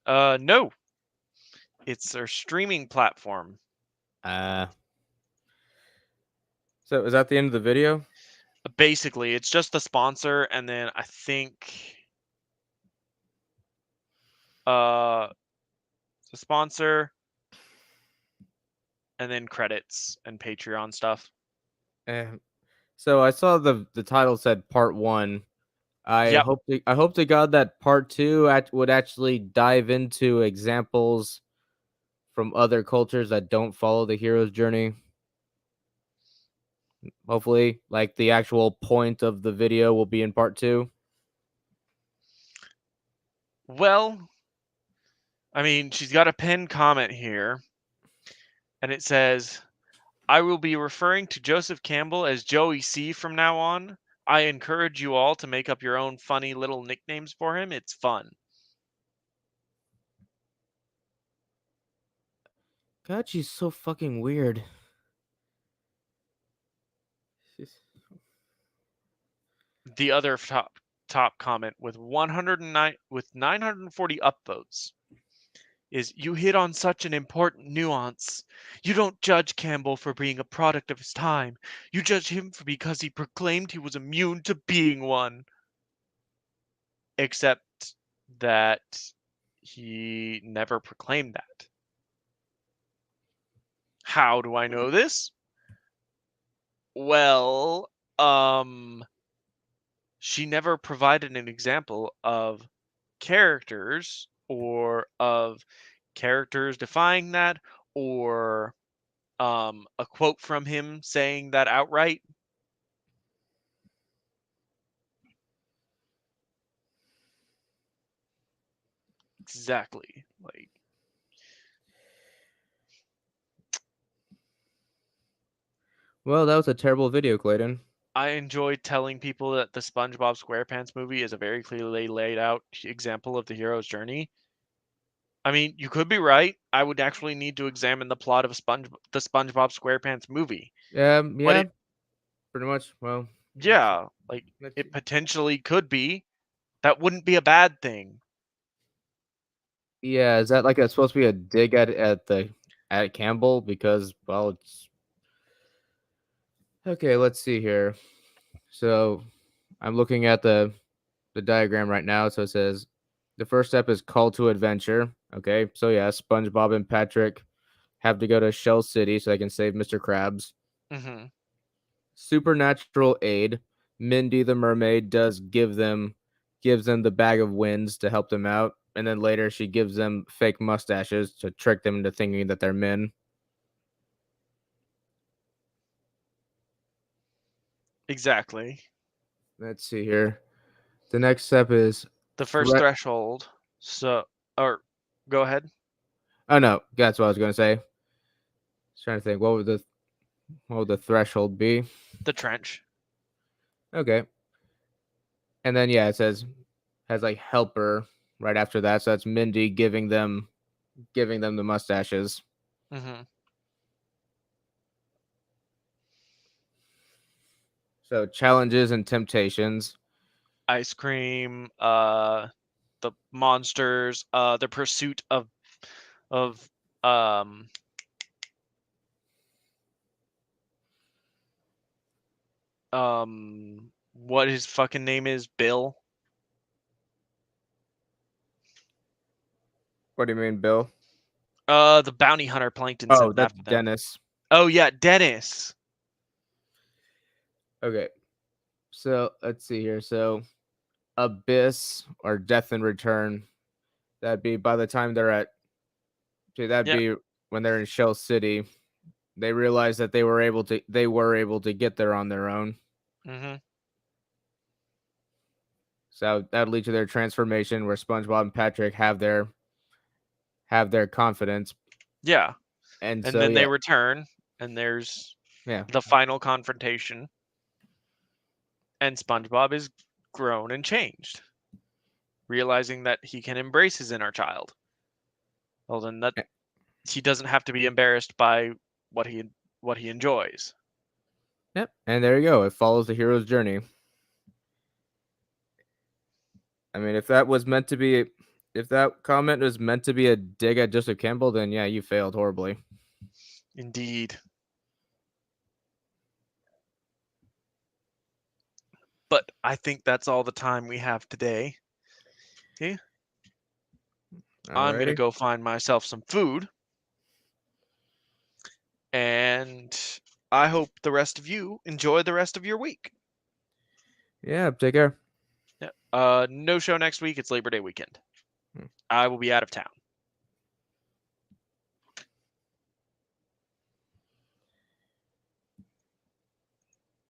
No. It's their streaming platform. So is that the end of the video? Basically, it's just the sponsor, and then I think the sponsor, and then credits and Patreon stuff. So I saw the title said part 1. I Yep. hope to God that part 2 would actually dive into examples from other cultures that don't follow the hero's journey. Hopefully, like the actual point of the video will be in part 2. Well, I mean, she's got a pinned comment here, and it says, I will be referring to Joseph Campbell as Joey C from now on. I encourage you all to make up your own funny little nicknames for him. It's fun. God, she's so fucking weird. The other top comment with 940 upvotes is, you hit on such an important nuance. You don't judge Campbell for being a product of his time. You judge him for because he proclaimed he was immune to being one. Except that he never proclaimed that. How do I know this? Well, she never provided an example of characters or of characters defying that, or a quote from him saying that outright. Exactly. Like, Well, that was a terrible video, Clayton. I enjoy telling people that the SpongeBob SquarePants movie is a very clearly laid out example of the hero's journey. I mean, you could be right. I would actually need to examine the plot of the SpongeBob SquarePants movie. Yeah, But pretty much. Well, yeah, like, it potentially could be. That wouldn't be a bad thing. yeah, is that like supposed to be a dig at the at Campbell because, well, it's okay. Let's see here. So I'm looking at the diagram right now. So it says the first step is call to adventure. Okay, so yeah, SpongeBob and Patrick have to go to Shell City so they can save Mr. Krabs. Mm-hmm. Supernatural aid. Mindy the mermaid gives them the bag of winds to help them out, and then later she gives them fake mustaches to trick them into thinking that they're men. Exactly. Let's see here. The next step is The first threshold. So, or go ahead. oh no, that's what I was gonna say. Trying to think what would the threshold be? The trench. Okay. And then yeah, it says has like helper right after that. So that's Mindy giving them the mustaches. Mm-hmm. So challenges and temptations. Ice cream. The monsters. The pursuit of um. What his fucking name is, Bill. What do you mean, Bill? The bounty hunter Plankton Oh, sent that's after them. Dennis. Oh yeah, Dennis. Okay. So let's see here. So Abyss or Death in Return. That'd be by the time they're at that'd Yeah. be when they're in Shell City. They realized that they were able to get there on their own. Mm-hmm. So that'd lead to their transformation where SpongeBob and Patrick have their confidence. Yeah. And And so then yeah, they return, and there's the final confrontation, and SpongeBob is grown and changed, realizing that he can embrace his inner child. Well, then that he doesn't have to be embarrassed by what he enjoys. Yep. And there you go. It follows the hero's journey. I mean, if that comment was meant to be a dig at Joseph Campbell, then yeah, you failed horribly. Indeed. But I think that's all the time we have today. Okay. I'm going to Alrighty. go find myself some food. And I hope the rest of you enjoy the rest of your week. Yeah, take care. Yeah. No show next week. It's Labor Day weekend. I will be out of town.